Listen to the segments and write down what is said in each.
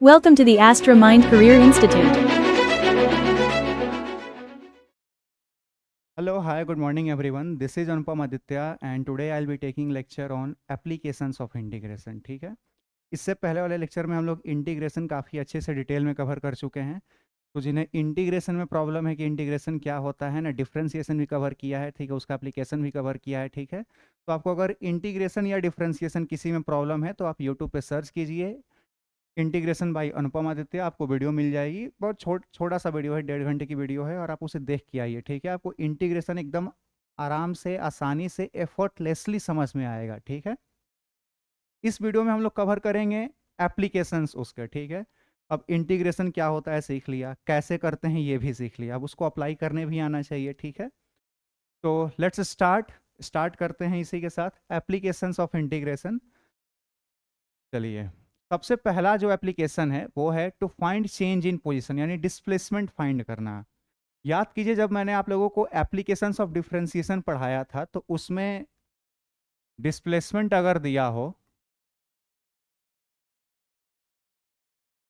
Welcome to the Astra Mind Career Institute. Hello, hi, good morning everyone. This is Anupam Aditya and today I'll be taking lecture on applications of integration. ठीक है, इससे पहले वाले lecture में हम लोग integration काफ़ी अच्छे से डिटेल में कवर कर चुके हैं। तो जिन्हें इंटीग्रेशन में प्रॉब्लम है कि इंटीग्रेशन क्या होता है ना, डिफरेंशिएशन भी कवर किया है, ठीक है, उसका एप्लीकेशन भी कवर किया है, ठीक है। तो आपको अगर इंटीग्रेशन या डिफरेंशिएशन किसी में प्रॉब्लम है तो आप यूट्यूब पे सर्च कीजिए इंटीग्रेशन बाय अनुपम आदित्य, आपको वीडियो मिल जाएगी। बहुत छोटा सा वीडियो है, 1.5 घंटे की वीडियो है और आप उसे देख के आइए, ठीक है। आपको इंटीग्रेशन एकदम आराम से, आसानी से, एफर्टलेसली समझ में आएगा, ठीक है। इस वीडियो में हम लोग कवर करेंगे एप्लीकेशंस उसके, ठीक है। अब इंटीग्रेशन क्या होता है सीख लिया, कैसे करते हैं ये भी सीख लिया, अब उसको अप्लाई करने भी आना चाहिए, ठीक है। तो लेट्स स्टार्ट करते हैं इसी के साथ एप्लीकेशंस ऑफ इंटीग्रेशन। चलिए, सबसे पहला जो एप्लीकेशन है वो है to find change in position, यानी डिस्प्लेसमेंट फाइंड करना। याद कीजिए, जब मैंने आप लोगों को एप्लीकेशंस ऑफ डिफरेंशिएशन पढ़ाया था तो उसमें डिस्प्लेसमेंट अगर दिया हो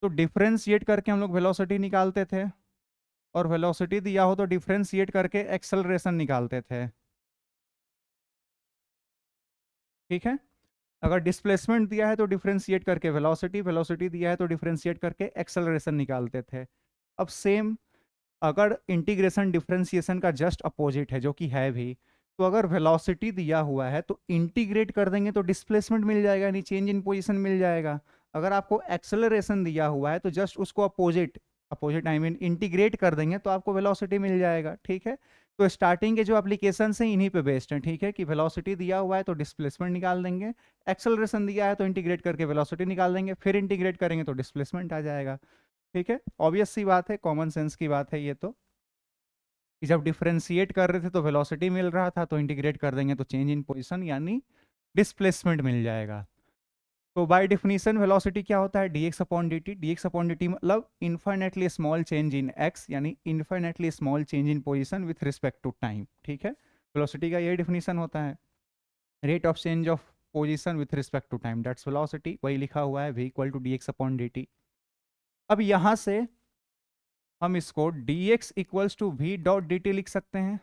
तो डिफरेंशिएट करके हम लोग वेलोसिटी निकालते थे, और वेलोसिटी दिया हो तो डिफरेंशिएट करके एक्सेलरेशन निकालते थे, ठीक है। अगर डिस्प्लेसमेंट दिया है तो डिफरेंशिएट करके वेलोसिटी, वेलोसिटी दिया है तो डिफरेंशिएट करके एक्सेलरेशन निकालते थे। अब सेम, अगर इंटीग्रेशन डिफरेंशिएशन का जस्ट अपोजिट है, जो कि है भी, तो अगर वेलोसिटी दिया हुआ है तो इंटीग्रेट कर देंगे तो डिस्प्लेसमेंट मिल जाएगा, यानी चेंज इन पोजीशन मिल जाएगा। अगर आपको एक्सेलरेशन दिया हुआ है तो जस्ट उसको opposite opposite I mean integrate कर देंगे तो आपको वेलोसिटी मिल जाएगा, ठीक है। तो स्टार्टिंग के जो एप्लीकेशन हैं इन्हीं पे बेस्ड हैं, ठीक है, कि वेलोसिटी दिया हुआ है तो डिस्प्लेसमेंट निकाल देंगे, एक्सेलरेशन दिया है तो इंटीग्रेट करके वेलोसिटी निकाल देंगे, फिर इंटीग्रेट करेंगे तो डिस्प्लेसमेंट आ जाएगा, ठीक है। ऑब्वियस सी बात है, कॉमन सेंस की बात है ये तो, कि जब डिफरेंशिएट कर रहे थे तो वेलोसिटी मिल रहा था, तो इंटीग्रेट कर देंगे तो चेंज इन पोजीशन यानी डिस्प्लेसमेंट मिल जाएगा। तो बाय डेफिनेशन वेलोसिटी क्या होता है, dx upon dt। dx upon dt मतलब infinitely small change in x, यानी infinitely small change in position with respect to time, ठीक है। वेलोसिटी का यही डेफिनेशन होता है, rate of change of position with respect to time, that's velocity. वही लिखा हुआ है v equal to dx upon dt। अब यहां से हम इसको dx equals to v dot dt लिख सकते हैं।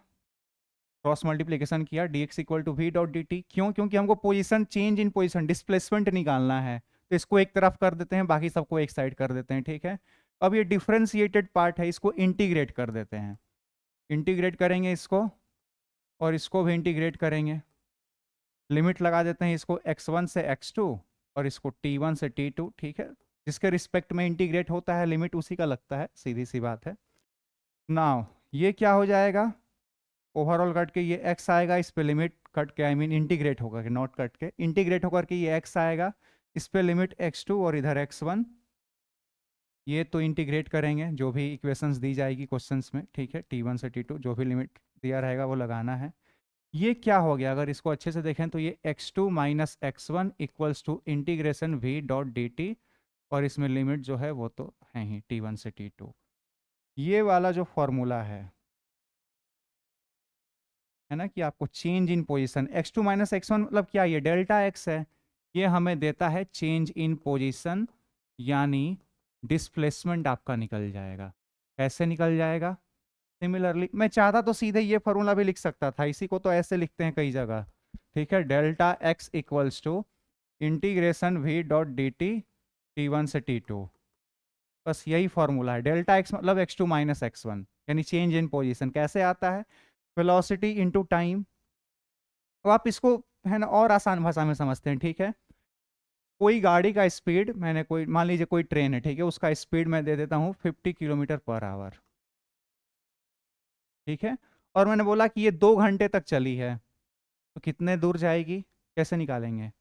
क्रॉस मल्टीप्लीकेशन किया, dx equal to v dot dt, क्यों? क्योंकि हमको position change in position displacement निकालना है, तो इसको एक तरफ कर देते हैं, बाकी सबको एक साइड कर देते हैं, ठीक है। अब ये डिफरेंशिएटेड पार्ट है, इसको इंटीग्रेट कर देते हैं। इंटीग्रेट करेंगे इसको और इसको भी इंटीग्रेट करेंगे, लिमिट लगा देते हैं इसको x1 से x2 और इसको t1 से t2, ठीक है। जिसके रिस्पेक्ट में इंटीग्रेट होता है लिमिट उसी का लगता है, सीधी सी बात है। नाउ ये क्या हो जाएगा, ओवरऑल कट के ये x आएगा, इस पे लिमिट कट के आई मीन इंटीग्रेट होकर के, नॉट कट के, इंटीग्रेट होकर के ये x आएगा, इस पे लिमिट x2 और इधर x1, ये तो इंटीग्रेट करेंगे जो भी इक्वेशंस दी जाएगी क्वेश्चंस में, ठीक है। t1 से t2 जो भी लिमिट दिया रहेगा वो लगाना है। ये क्या हो गया, अगर इसको अच्छे से देखें तो ये x2 minus x1 equals to integration v dot dt, और इसमें लिमिट जो है वो तो है ही t1 से t2। ये वाला जो फॉर्मूला है ना, कि आपको change in position x2 minus x1 मतलब क्या, ये डेल्टा x है, ये हमें देता है चेंज इन पोजीशन, यानी डिस्प्लेसमेंट आपका निकल जाएगा। कैसे निकल जाएगा, सिमिलरली मैं चाहता तो सीधे ये फॉर्मूला भी लिख सकता था, इसी को तो ऐसे लिखते हैं कई जगह, ठीक है। Delta x equals to integration v dot D T t1 से t2, बस यही फॉर्मूला है। डेल्टा x मतलब x2 माइनस x1, यानी चेंज इन पोजीशन। कैसे आता है, वेलोसिटी इनटू टाइम। तो आप इसको है ना और आसान भाषा में समझते हैं, ठीक है। कोई गाड़ी का स्पीड, मैंने कोई मान लीजिए कोई ट्रेन है, ठीक है, उसका स्पीड मैं दे देता हूँ 50 किलोमीटर पर आवर, ठीक है। और मैंने बोला कि ये 2 घंटे तक चली है, तो कितने दूर जाएगी, कैसे निकालेंगे।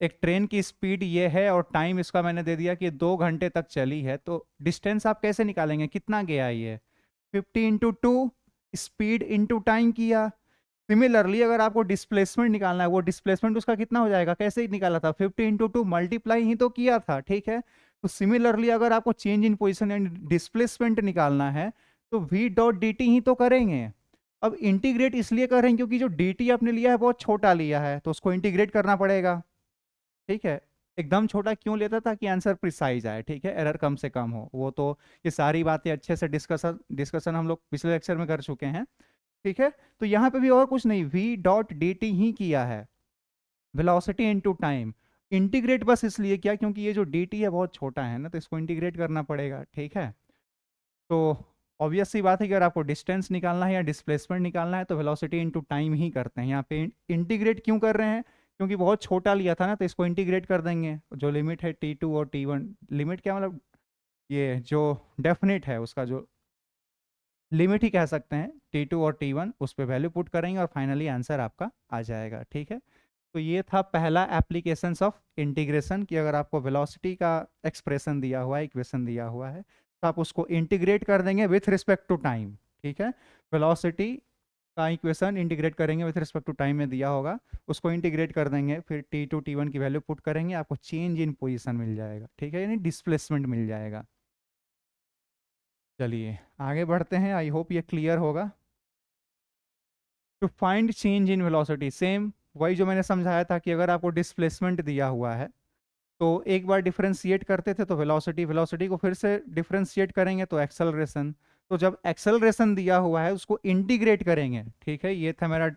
एक ट्रेन की स्पीड ये है और टाइम इसका मैंने दे दिया कि 2 घंटे तक चली है, तो डिस्टेंस आप कैसे निकालेंगे, कितना गया ये, 50 into two, speed into time किया। सिमिलरली अगर आपको डिस्प्लेसमेंट निकालना है, वो डिस्प्लेसमेंट उसका कितना हो जाएगा, कैसे निकाला था, 50 इंटू टू मल्टीप्लाई ही तो किया था, ठीक है। तो सिमिलरली अगर आपको चेंज इन पोजीशन यानी डिस्प्लेसमेंट निकालना है तो v डॉट डी टी ही तो करेंगे। अब इंटीग्रेट इसलिए करेंगे क्योंकि जो dt आपने लिया है बहुत छोटा लिया है, तो उसको इंटीग्रेट करना पड़ेगा, ठीक है। एकदम छोटा क्यों लेता था कि आंसर प्रिसाइज आए, ठीक है, एरर कम से कम हो। वो तो ये सारी बातें अच्छे से डिस्कशन हम लोग पिछले लेक्चर में कर चुके हैं, ठीक है। तो यहाँ पे भी और कुछ नहीं, v डॉट डी टी ही किया है, वेलोसिटी इनटू टाइम। इंटीग्रेट बस इसलिए किया क्योंकि ये जो डी टी है बहुत छोटा है ना, तो इसको इंटीग्रेट करना पड़ेगा, ठीक है। तो ऑब्वियस सी बात है कि अगर आपको डिस्टेंस निकालना है या डिस्प्लेसमेंट निकालना है तो वेलोसिटी इनटू टाइम ही करते हैं। यहाँ पे इंटीग्रेट क्यों कर रहे हैं, क्योंकि बहुत छोटा लिया था ना, तो इसको इंटीग्रेट कर देंगे। जो लिमिट है t2 और t1, लिमिट क्या मतलब, ये जो डेफिनेट है उसका जो लिमिट ही कह सकते हैं, t2 और t1, उस पर वैल्यू पुट करेंगे और फाइनली आंसर आपका आ जाएगा, ठीक है। तो ये था पहला एप्लीकेशंस ऑफ इंटीग्रेशन, कि अगर आपको वेलोसिटी का एक्सप्रेशन दिया हुआ है, इक्वेशन दिया हुआ है, तो आप उसको इंटीग्रेट कर देंगे विथ रिस्पेक्ट टू टाइम, ठीक है। वेलोसिटी का इक्वेशन इंटीग्रेट करेंगे विथ रिस्पेक्ट टू टाइम में दिया होगा, उसको इंटीग्रेट कर देंगे, फिर t2 t1 की वैल्यू पुट करेंगे, आपको चेंज इन पोजीशन मिल जाएगा, ठीक है, यानी डिस्प्लेसमेंट मिल जाएगा। चलिए आगे बढ़ते हैं, आई होप ये क्लियर होगा। To find change in velocity, same वही जो मैंने समझाया था कि अगर आपको डिस्प्लेसमेंट दिया हुआ है तो एक बार डिफरेंशिएट करते थे तो वेलोसिटी, वेलोसिटी को फिर से डिफरेंशिएट करेंगे तो एक्सेलरेशन। तो जब एक्सेलरेशन दिया हुआ है उसको इंटीग्रेट करेंगे, ठीक है। ये था मेरा,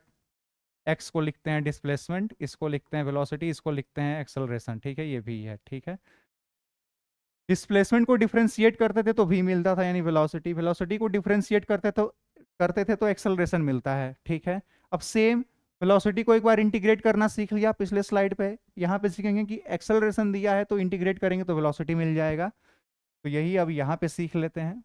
एक्स को लिखते हैं डिस्प्लेसमेंट, इसको लिखते हैं वेलोसिटी, इसको लिखते हैं एक्सेलरेशन, ठीक है, ये भी है, ठीक है। डिस्प्लेसमेंट को डिफरेंशिएट करते थे तो v मिलता था यानी वेलोसिटी, वेलोसिटी को डिफरेंशिएट करते थे तो एक्सेलरेशन मिलता है, ठीक है। अब सेम वेलोसिटी को एक बार इंटीग्रेट करना सीख लिया पिछले स्लाइड पे, यहाँ पे सीखेंगे कि एक्सेलरेशन दिया है तो इंटीग्रेट करेंगे तो वेलोसिटी मिल जाएगा। तो यही अब यहाँ पे सीख लेते हैं।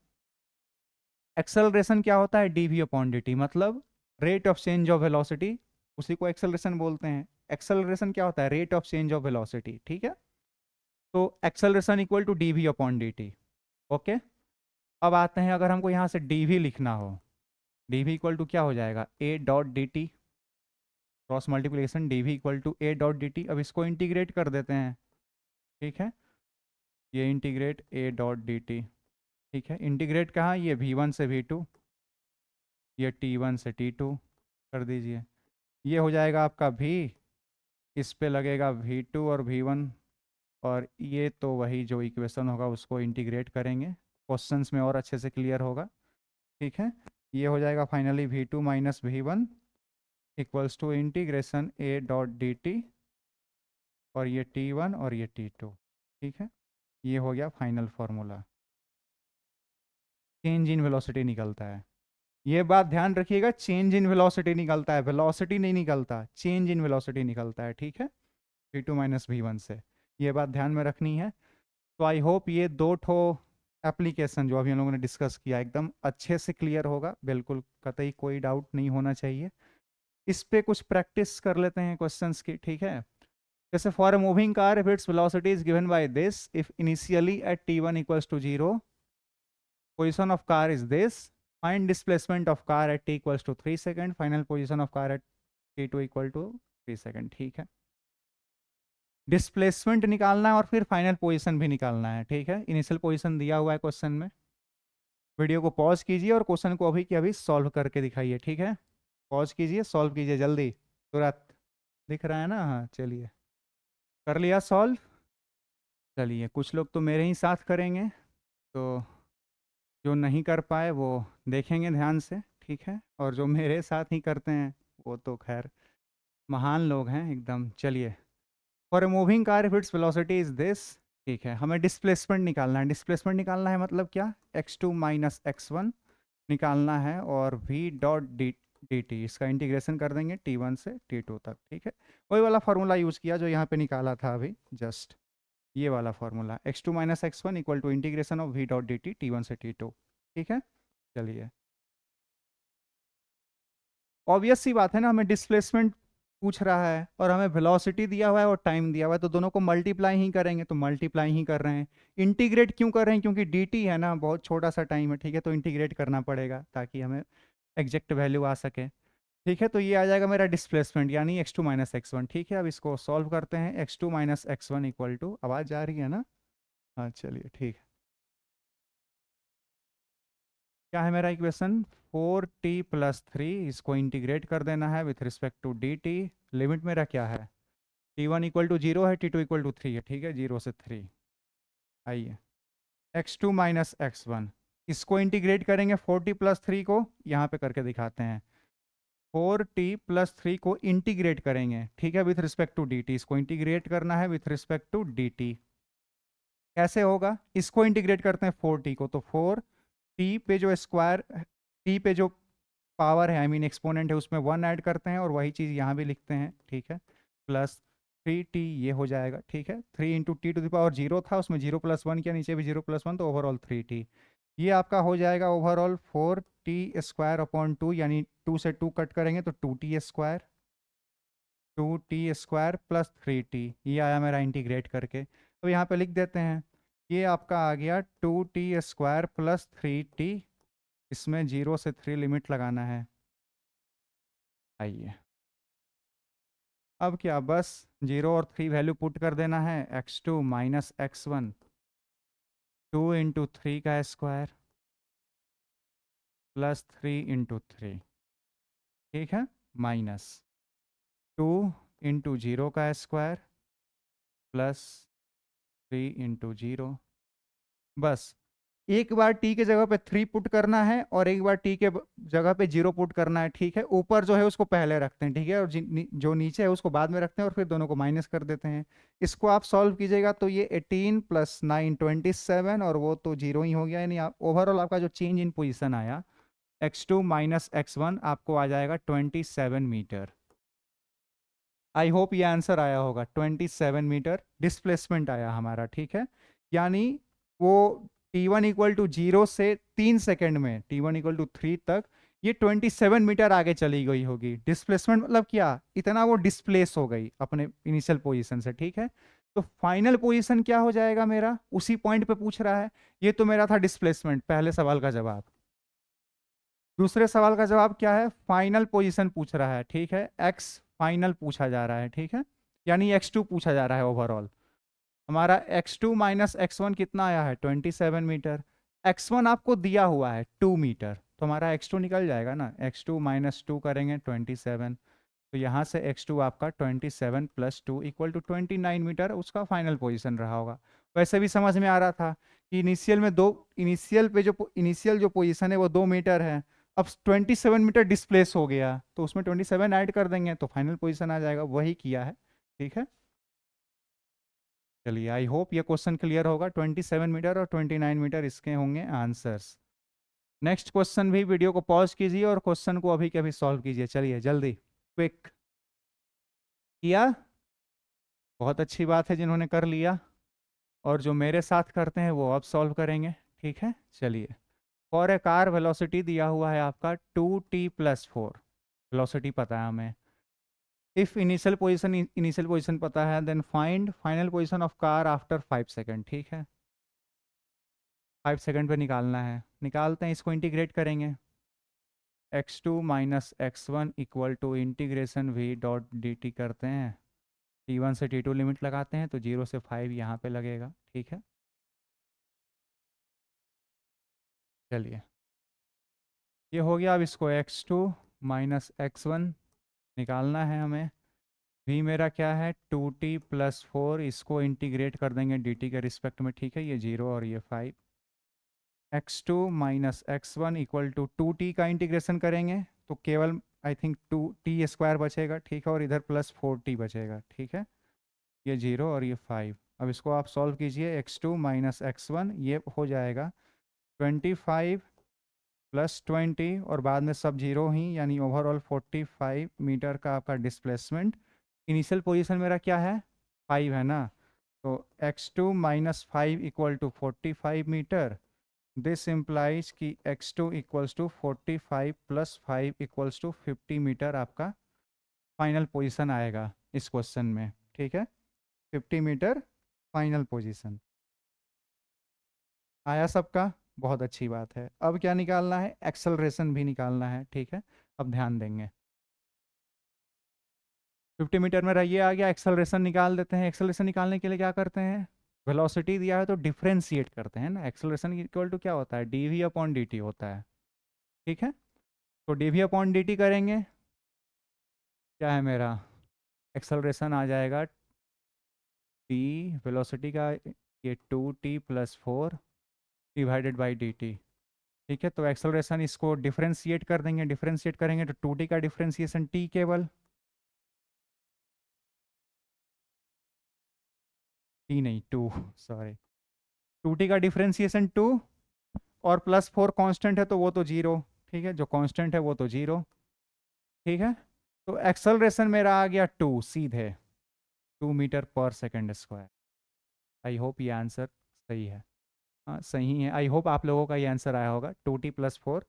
एक्सेलरेशन क्या होता है, dv अपॉन dt, मतलब rate of change of velocity, उसी को एक्सेलरेशन बोलते हैं। एक्सेलरेशन क्या होता है, rate of change of velocity, ठीक है। तो acceleration equal to dv upon dt, okay. अब आते हैं, अगर हमको यहाँ से dv लिखना हो, dv इक्वल टू क्या हो जाएगा, a dot D T, cross multiplication dv equal to a dot D T. अब इसको इंटीग्रेट कर देते हैं, ठीक है, ये integrate a dot D T, ठीक है। इंटीग्रेट कहाँ, ये v1 से v2, ये t1 से t2 कर दीजिए, ये हो जाएगा आपका v, इस पे लगेगा v2 और v1, और ये तो वही जो इक्वेशन होगा उसको इंटीग्रेट करेंगे, क्वेश्चंस में और अच्छे से क्लियर होगा, ठीक है। ये हो जाएगा finally v2 minus v1 equals to integration a dot D T, और ये t1 और ये t2, ठीक है। ये हो गया final formula, change in velocity निकलता है। ये बात ध्यान रखिएगा, चेंज इन वेलोसिटी निकलता है, वेलोसिटी नहीं निकलता, चेंज इन वेलोसिटी निकलता है, ठीक है, v2 माइनस v1 से। ये बात ध्यान में रखनी है। तो आई होप ये दो ठो एप्लीकेशन जो अभी हम लोगों ने डिस्कस किया एकदम अच्छे से क्लियर होगा, बिल्कुल कतई कोई डाउट नहीं होना चाहिए। इस पे कुछ प्रैक्टिस कर लेते हैं क्वेश्चंस की, ठीक है। जैसे for a moving car if its velocity is given by this, if initially at t1 equals to 0, position of car is this, find displacement of car at t equals to 3 second, final position of car at t2 equal to 3 second, ठीक है। Displacement निकालना है और फिर final position भी निकालना है, ठीक है। इनिशियल पोजीशन दिया हुआ है क्वेश्चन में। वीडियो को पॉज कीजिए और क्वेश्चन को अभी के अभी सॉल्व करके दिखाइए, ठीक है। पॉज कीजिए, सॉल्व कीजिए जल्दी, तुरंत। दिख रहा है ना, हाँ चलिए, कर लिया सॉल्व। चलिए कुछ लोग तो मेरे ही साथ करेंगे, तो जो नहीं कर पाए वो देखेंगे ध्यान से, ठीक है, और जो मेरे साथ ही करते हैं वो तो खैर महान लोग हैं एकदम। चलिए, for a moving car if its velocity is this, ठीक है, हमें डिस्प्लेसमेंट निकालना है। डिस्प्लेसमेंट निकालना है मतलब क्या, x2 माइनस x1 निकालना है, और v डॉट डी टी, इसका इंटीग्रेशन कर देंगे t1 से t2 तक, ठीक है। वही वाला फार्मूला यूज़ किया जो यहाँ पे निकाला था अभी जस्ट, ये वाला formula, x2 minus x1 equal to integration of v dot D T t1 से t2, ठीक है। चलिए, ऑब्वियस सी बात है ना, हमें डिस्प्लेसमेंट पूछ रहा है और हमें वेलोसिटी दिया हुआ है और टाइम दिया हुआ है, तो दोनों को मल्टीप्लाई ही करेंगे, तो मल्टीप्लाई ही कर रहे हैं। इंटीग्रेट क्यों कर रहे हैं, क्योंकि dt है ना, बहुत छोटा सा टाइम है, ठीक है, तो इंटीग्रेट करना पड़ेगा ताकि हमें एग्जैक्ट वैल्यू आ सके, ठीक है। तो ये आ जाएगा मेरा डिस्प्लेसमेंट यानी x2 माइनस x1, ठीक है। अब इसको सॉल्व करते हैं, x2 minus x1 equal to, आवाज़ आ रही है ना, हाँ चलिए ठीक है। क्या है मेरा इक्वेशन, 4t प्लस 3, इसको इंटीग्रेट कर देना है with respect to dt। Limit मेरा क्या है, t1 इक्वल टू 0 है, t2 इक्वल टू 3 है, ठीक है, 0 से 3। आइए x2 माइनस x1, इसको इंटीग्रेट करेंगे 4t प्लस 3 को, यहाँ पे करके दिखाते हैं। 4t प्लस 3 को इंटीग्रेट करेंगे, ठीक है, विथ रिस्पेक्ट टू dt, इसको इंटीग्रेट करना है विथ रिस्पेक्ट टू dt। कैसे होगा, इसको इंटीग्रेट करते हैं 4t को, तो 4t पे जो स्क्वायर, t पे जो पावर है, आई मीन एक्सपोनेंट है, उसमें 1 ऐड करते हैं और वही चीज़ यहाँ भी लिखते हैं, ठीक है, प्लस 3t ये हो जाएगा, ठीक है। 3 into T to the power 0 था, उसमें 0 प्लस 1 किया, नीचे भी 0 प्लस 1, तो ओवरऑल 3t। ये आपका हो जाएगा ओवरऑल 4t स्क्वायर अपॉन 2, यानी 2 से 2 कट करेंगे तो 2t square, 2t square plus 3t, ये आया मेरा इंटीग्रेट करके। तो यहाँ पे लिख देते हैं, ये आपका आ गया 2t स्क्वायर प्लस 3t, इसमें 0 से 3 लिमिट लगाना है। आइए अब क्या, बस 0 और 3 वैल्यू पुट कर देना है, x2 माइनस x1, 2 इंटू 3 का स्क्वायर प्लस 3 इंटू 3, ठीक है, माइनस 2 इंटू 0 का स्क्वायर प्लस 3 इंटू 0। बस एक बार t के जगह पे 3 पुट करना है और एक बार t के जगह पे 0 पुट करना है, ठीक है। ऊपर जो है उसको पहले रखते हैं, ठीक है, और जो नीचे है उसको बाद में रखते हैं और फिर दोनों को माइनस कर देते हैं। इसको आप सॉल्व कीजिएगा तो ये 18 प्लस 9 27, और वो तो 0 ही हो गया, यानी आप ओवरऑल आपका जो चेंज इन पोजिशन आया x2 माइनस x1 आपको आ जाएगा 27 मीटर। आई होप ये आंसर आया होगा, 27 मीटर डिस्प्लेसमेंट आया हमारा, ठीक है। यानी वो t1 इक्वल टू 0 से 3 सेकेंड में t1 इक्वल टू 3 तक ये 27 मीटर आगे चली गई होगी। डिस्प्लेसमेंट मतलब क्या, इतना वो डिस्प्लेस हो गई अपने इनिशियल पोजीशन से, ठीक है। तो फाइनल पोजीशन क्या हो जाएगा मेरा, उसी पॉइंट पे पूछ रहा है। ये तो मेरा था डिस्प्लेसमेंट, पहले सवाल का जवाब। दूसरे सवाल का जवाब क्या है, फाइनल पोजीशन पूछ रहा है, ठीक है, एक्स फाइनल पूछा जा रहा है, ठीक है, यानी x2 पूछा जा रहा है ओवरऑल। हमारा x2 माइनस x1 कितना आया है, 27 मीटर। x1 आपको दिया हुआ है 2 मीटर, तो हमारा x2 निकल जाएगा ना, x2 माइनस 2 करेंगे 27, तो यहाँ से x2 आपका 27 प्लस 2 इक्वल टू 29 मीटर उसका फाइनल पोजीशन रहा होगा। वैसे भी समझ में आ रहा था कि इनिशियल में इनिशियल जो पोजीशन है वो 2 मीटर है, अब 27 मीटर डिस्प्लेस हो गया तो उसमें 27 ऐड कर देंगे तो फाइनल पोजीशन आ जाएगा, वही किया है, ठीक है। चलिए आई होप ये क्वेश्चन क्लियर होगा। 27 मीटर और 29 मीटर इसके होंगे आंसर्स। नेक्स्ट क्वेश्चन भी वीडियो को पॉज कीजिए और क्वेश्चन को अभी के अभी सॉल्व कीजिए, चलिए जल्दी, क्विक। किया, बहुत अच्छी बात है जिन्होंने कर लिया, और जो मेरे साथ करते हैं वो अब सॉल्व करेंगे, ठीक है। चलिए, फॉर ए कार वेलोसिटी दिया हुआ है आपका 2t प्लस 4, वेलोसिटी पता है हमें। इफ इनिशियल पोजीशन पता है, then find final position of car after 5 second, ठीक है। 5 सेकेंड पे निकालना है, निकालते हैं, इसको इंटीग्रेट करेंगे। x2 minus x1 equal to integration v dot dt करते हैं, t1 से t2 लिमिट लगाते हैं तो 0 से 5 यहाँ पे लगेगा, ठीक है। चलिए ये हो गया। अब इसको x2 माइनस x1 निकालना है हमें। v मेरा क्या है 2t प्लस 4, इसको इंटीग्रेट कर देंगे dt के रिस्पेक्ट में, ठीक है, ये 0 और ये 5। x2 minus x1 equal to 2t का इंटीग्रेशन करेंगे तो केवल आई थिंक 2t स्क्वायर बचेगा, ठीक है, और इधर प्लस 4t बचेगा, ठीक है, ये 0 और ये 5। अब इसको आप सॉल्व कीजिए, x2 माइनस x1 ये हो जाएगा 25 प्लस 20 और बाद में सब 0 ही, यानी ओवरऑल 45 मीटर का आपका डिस्प्लेसमेंट। इनिशियल पोजीशन मेरा क्या है 5 है ना, तो x2 minus 5 equal to 45 metre. This implies कि x2 equals to 45 plus 5 equals to 50 metre आपका फाइनल पोजीशन आएगा इस क्वेश्चन में, ठीक है, 50 मीटर फाइनल पोजीशन आया सबका, बहुत अच्छी बात है। अब क्या निकालना है, एक्सेलरेशन भी निकालना है, ठीक है। अब ध्यान देंगे, 50 मीटर में ये आ गया, एक्सेलरेशन निकाल देते हैं। एक्सेलरेशन निकालने के लिए क्या करते हैं, वेलोसिटी दिया है तो डिफ्रेंशिएट करते हैं ना। एक्सेलरेशन इक्वल टू क्या होता है, dv अपॉन dt होता है, ठीक है। तो dv अपॉन dt करेंगे, क्या है मेरा एक्सेलरेशन आ जाएगा टी वेलोसिटी का ये 2t + 4 डिवाइडेड बाई dt। ठीक है, तो एक्सेलरेशन इसको डिफरेंशिएट कर देंगे, डिफरेंशिएट करेंगे तो 2t का डिफरेंशिएशन t केवल, t नहीं 2, सॉरी, 2t का डिफरेंशिएशन 2 और +4 कांस्टेंट है तो वो तो 0। ठीक है, जो कांस्टेंट है वो तो 0। ठीक है, तो एक्सेलरेशन मेरा आ गया 2 सीधे 2 मीटर/सेकंड स्क्वायर। आई होप ये आंसर सही है। हाँ सही है, आई होप आप लोगों का ये आंसर आया होगा 2t + 4।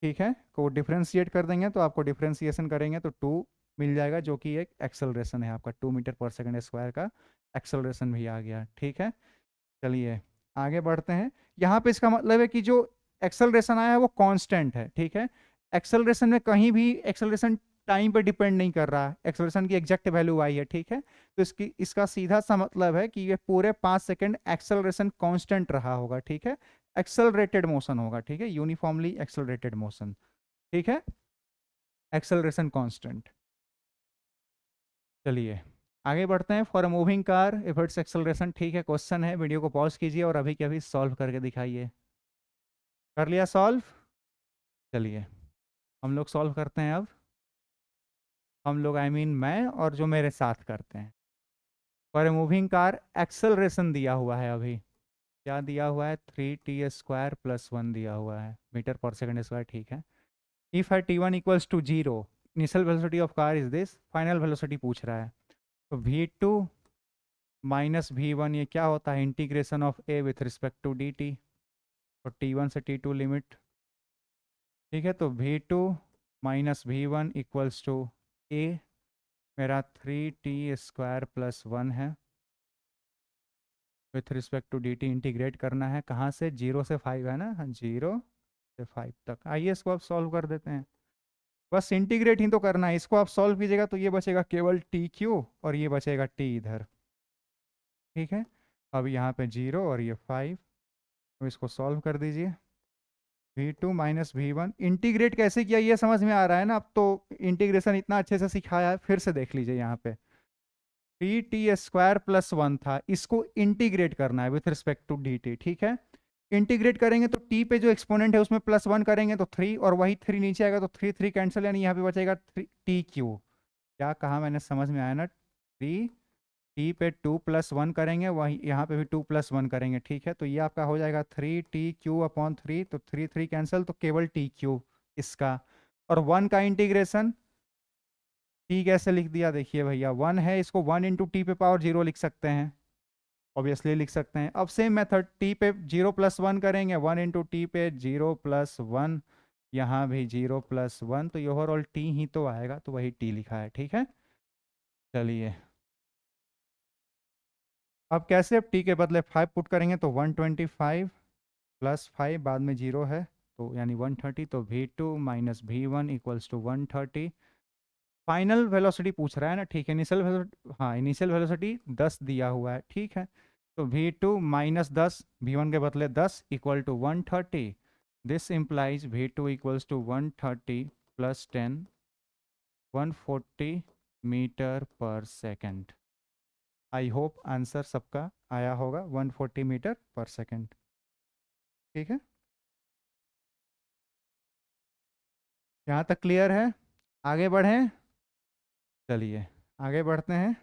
ठीक है, को डिफरेंशिएट कर देंगे तो आपको डिफरेंशिएशन करेंगे तो 2 मिल जाएगा, जो कि एक एक्सेलरेशन है आपका 2 मीटर/सेकंड स्क्वायर का एक्सेलरेशन भी आ गया। ठीक है, चलिए आगे बढ़ते हैं। यहाँ पे इसका मतलब है कि जो एक्सेलरेशन आया है वो कांस्टेंट है। ठीक है, एक्सेलरेशन में कहीं भी एक्सेलरेशन टाइम पे डिपेंड नहीं कर रहा है, एक्सेलरेशन की एग्जैक्ट वैल्यू आई है। ठीक है, तो इसका सीधा सा मतलब है कि ये पूरे 5 सेकंड एक्सेलरेशन कांस्टेंट रहा होगा। ठीक है, एक्सेलरेटेड मोशन होगा। ठीक है, यूनिफॉर्मली एक्सेलरेटेड मोशन। ठीक है, एक्सेलरेशन कांस्टेंट। चलिए आगे बढ़ते हैं। For a moving car if it's acceleration. ठीक है, क्वेश्चन है, वीडियो को पॉज कीजिए और अभी के अभी सॉल्व करके दिखाइए। कर लिया सॉल्व? चलिए हम लोग सॉल्व करते हैं अब। हम लोग मैं और जो मेरे साथ करते हैं। For a moving car acceleration दिया हुआ है, अभी क्या दिया हुआ है, 3t² + 1 दिया हुआ है मीटर/सेकंड स्क्वायर। ठीक है, इफ है t1 = 0, initial velocity of car is this, final velocity पूछ रहा है। तो v2 - v1 ये क्या होता है, integration of a with respect to dt, और t1 से t2 लिमिट। ठीक है, तो v2 - v1 = a, मेरा 3t² + 1 है with respect to dt। Integrate करना है कहाँ से, 0 से 5 है ना, 0 से 5 तक। आइए इसको आप सॉल्व कर देते हैं। बस इंटीग्रेट ही तो करना है, इसको आप सॉल्व कीजिएगा तो ये बचेगा केवल TQ और ये बचेगा t इधर। ठीक है, अब यहाँ पे 0 और ये 5, अब इसको सॉल्व कर दीजिए। v2 - v1 इंटीग्रेट कैसे किया ये समझ में आ रहा है ना, अब तो इंटीग्रेशन इतना अच्छे से सिखाया है, फिर से देख लीजिए। यहाँ पे 3t² + 1 था, इसको इंटीग्रेट करना है विथ रिस्पेक्ट टू dt। ठीक है, इंटीग्रेट करेंगे तो t पे जो एक्सपोनेंट है उसमें +1 करेंगे तो 3, और वही 3 नीचे आएगा तो 3 3 कैंसिल, यानी यहाँ पे बचेगा tq। क्या कहा मैंने, समझ में आया ना, 3 t पे 2 + 1 करेंगे, वही यहाँ पे भी 2 + 1 करेंगे। ठीक है, तो ये आपका हो जाएगा 3tq/3, तो 3 3 कैंसिल, तो केवल tq इसका। और 1 का इंटीग्रेशन t कैसे लिख दिया, देखिए भैया 1 है, इसको 1 × t⁻0 लिख सकते हैं, ऑब्वियसली लिख सकते हैं। अब सेम मेथड t पे 0 + 1 करेंगे, 1 × t पे 0 + 1, यहाँ भी 0 + 1, तो ये ओवरऑल t ही तो आएगा, तो वही t लिखा है। ठीक है, चलिए अब कैसे, अब t के बदले 5 पुट करेंगे तो 125 + 5, बाद में 0 है तो यानी 130, तो v2 - v1 = 130। फाइनल वेलोसिटी पूछ रहा है ना, ठीक है, इनिशियल वेलोसिटी, हाँ इनिशियल वेलोसिटी 10 दिया हुआ है। ठीक है, तो v2 - 10, v1 के बदले 10 = 130। This implies v2 = 130 + 10, 140 metre per second. I hope answer सबका आया होगा, 140 मीटर/सेकंड। ठीक है, यहाँ तक क्लियर है? आगे बढ़ें, चलिए आगे बढ़ते हैं।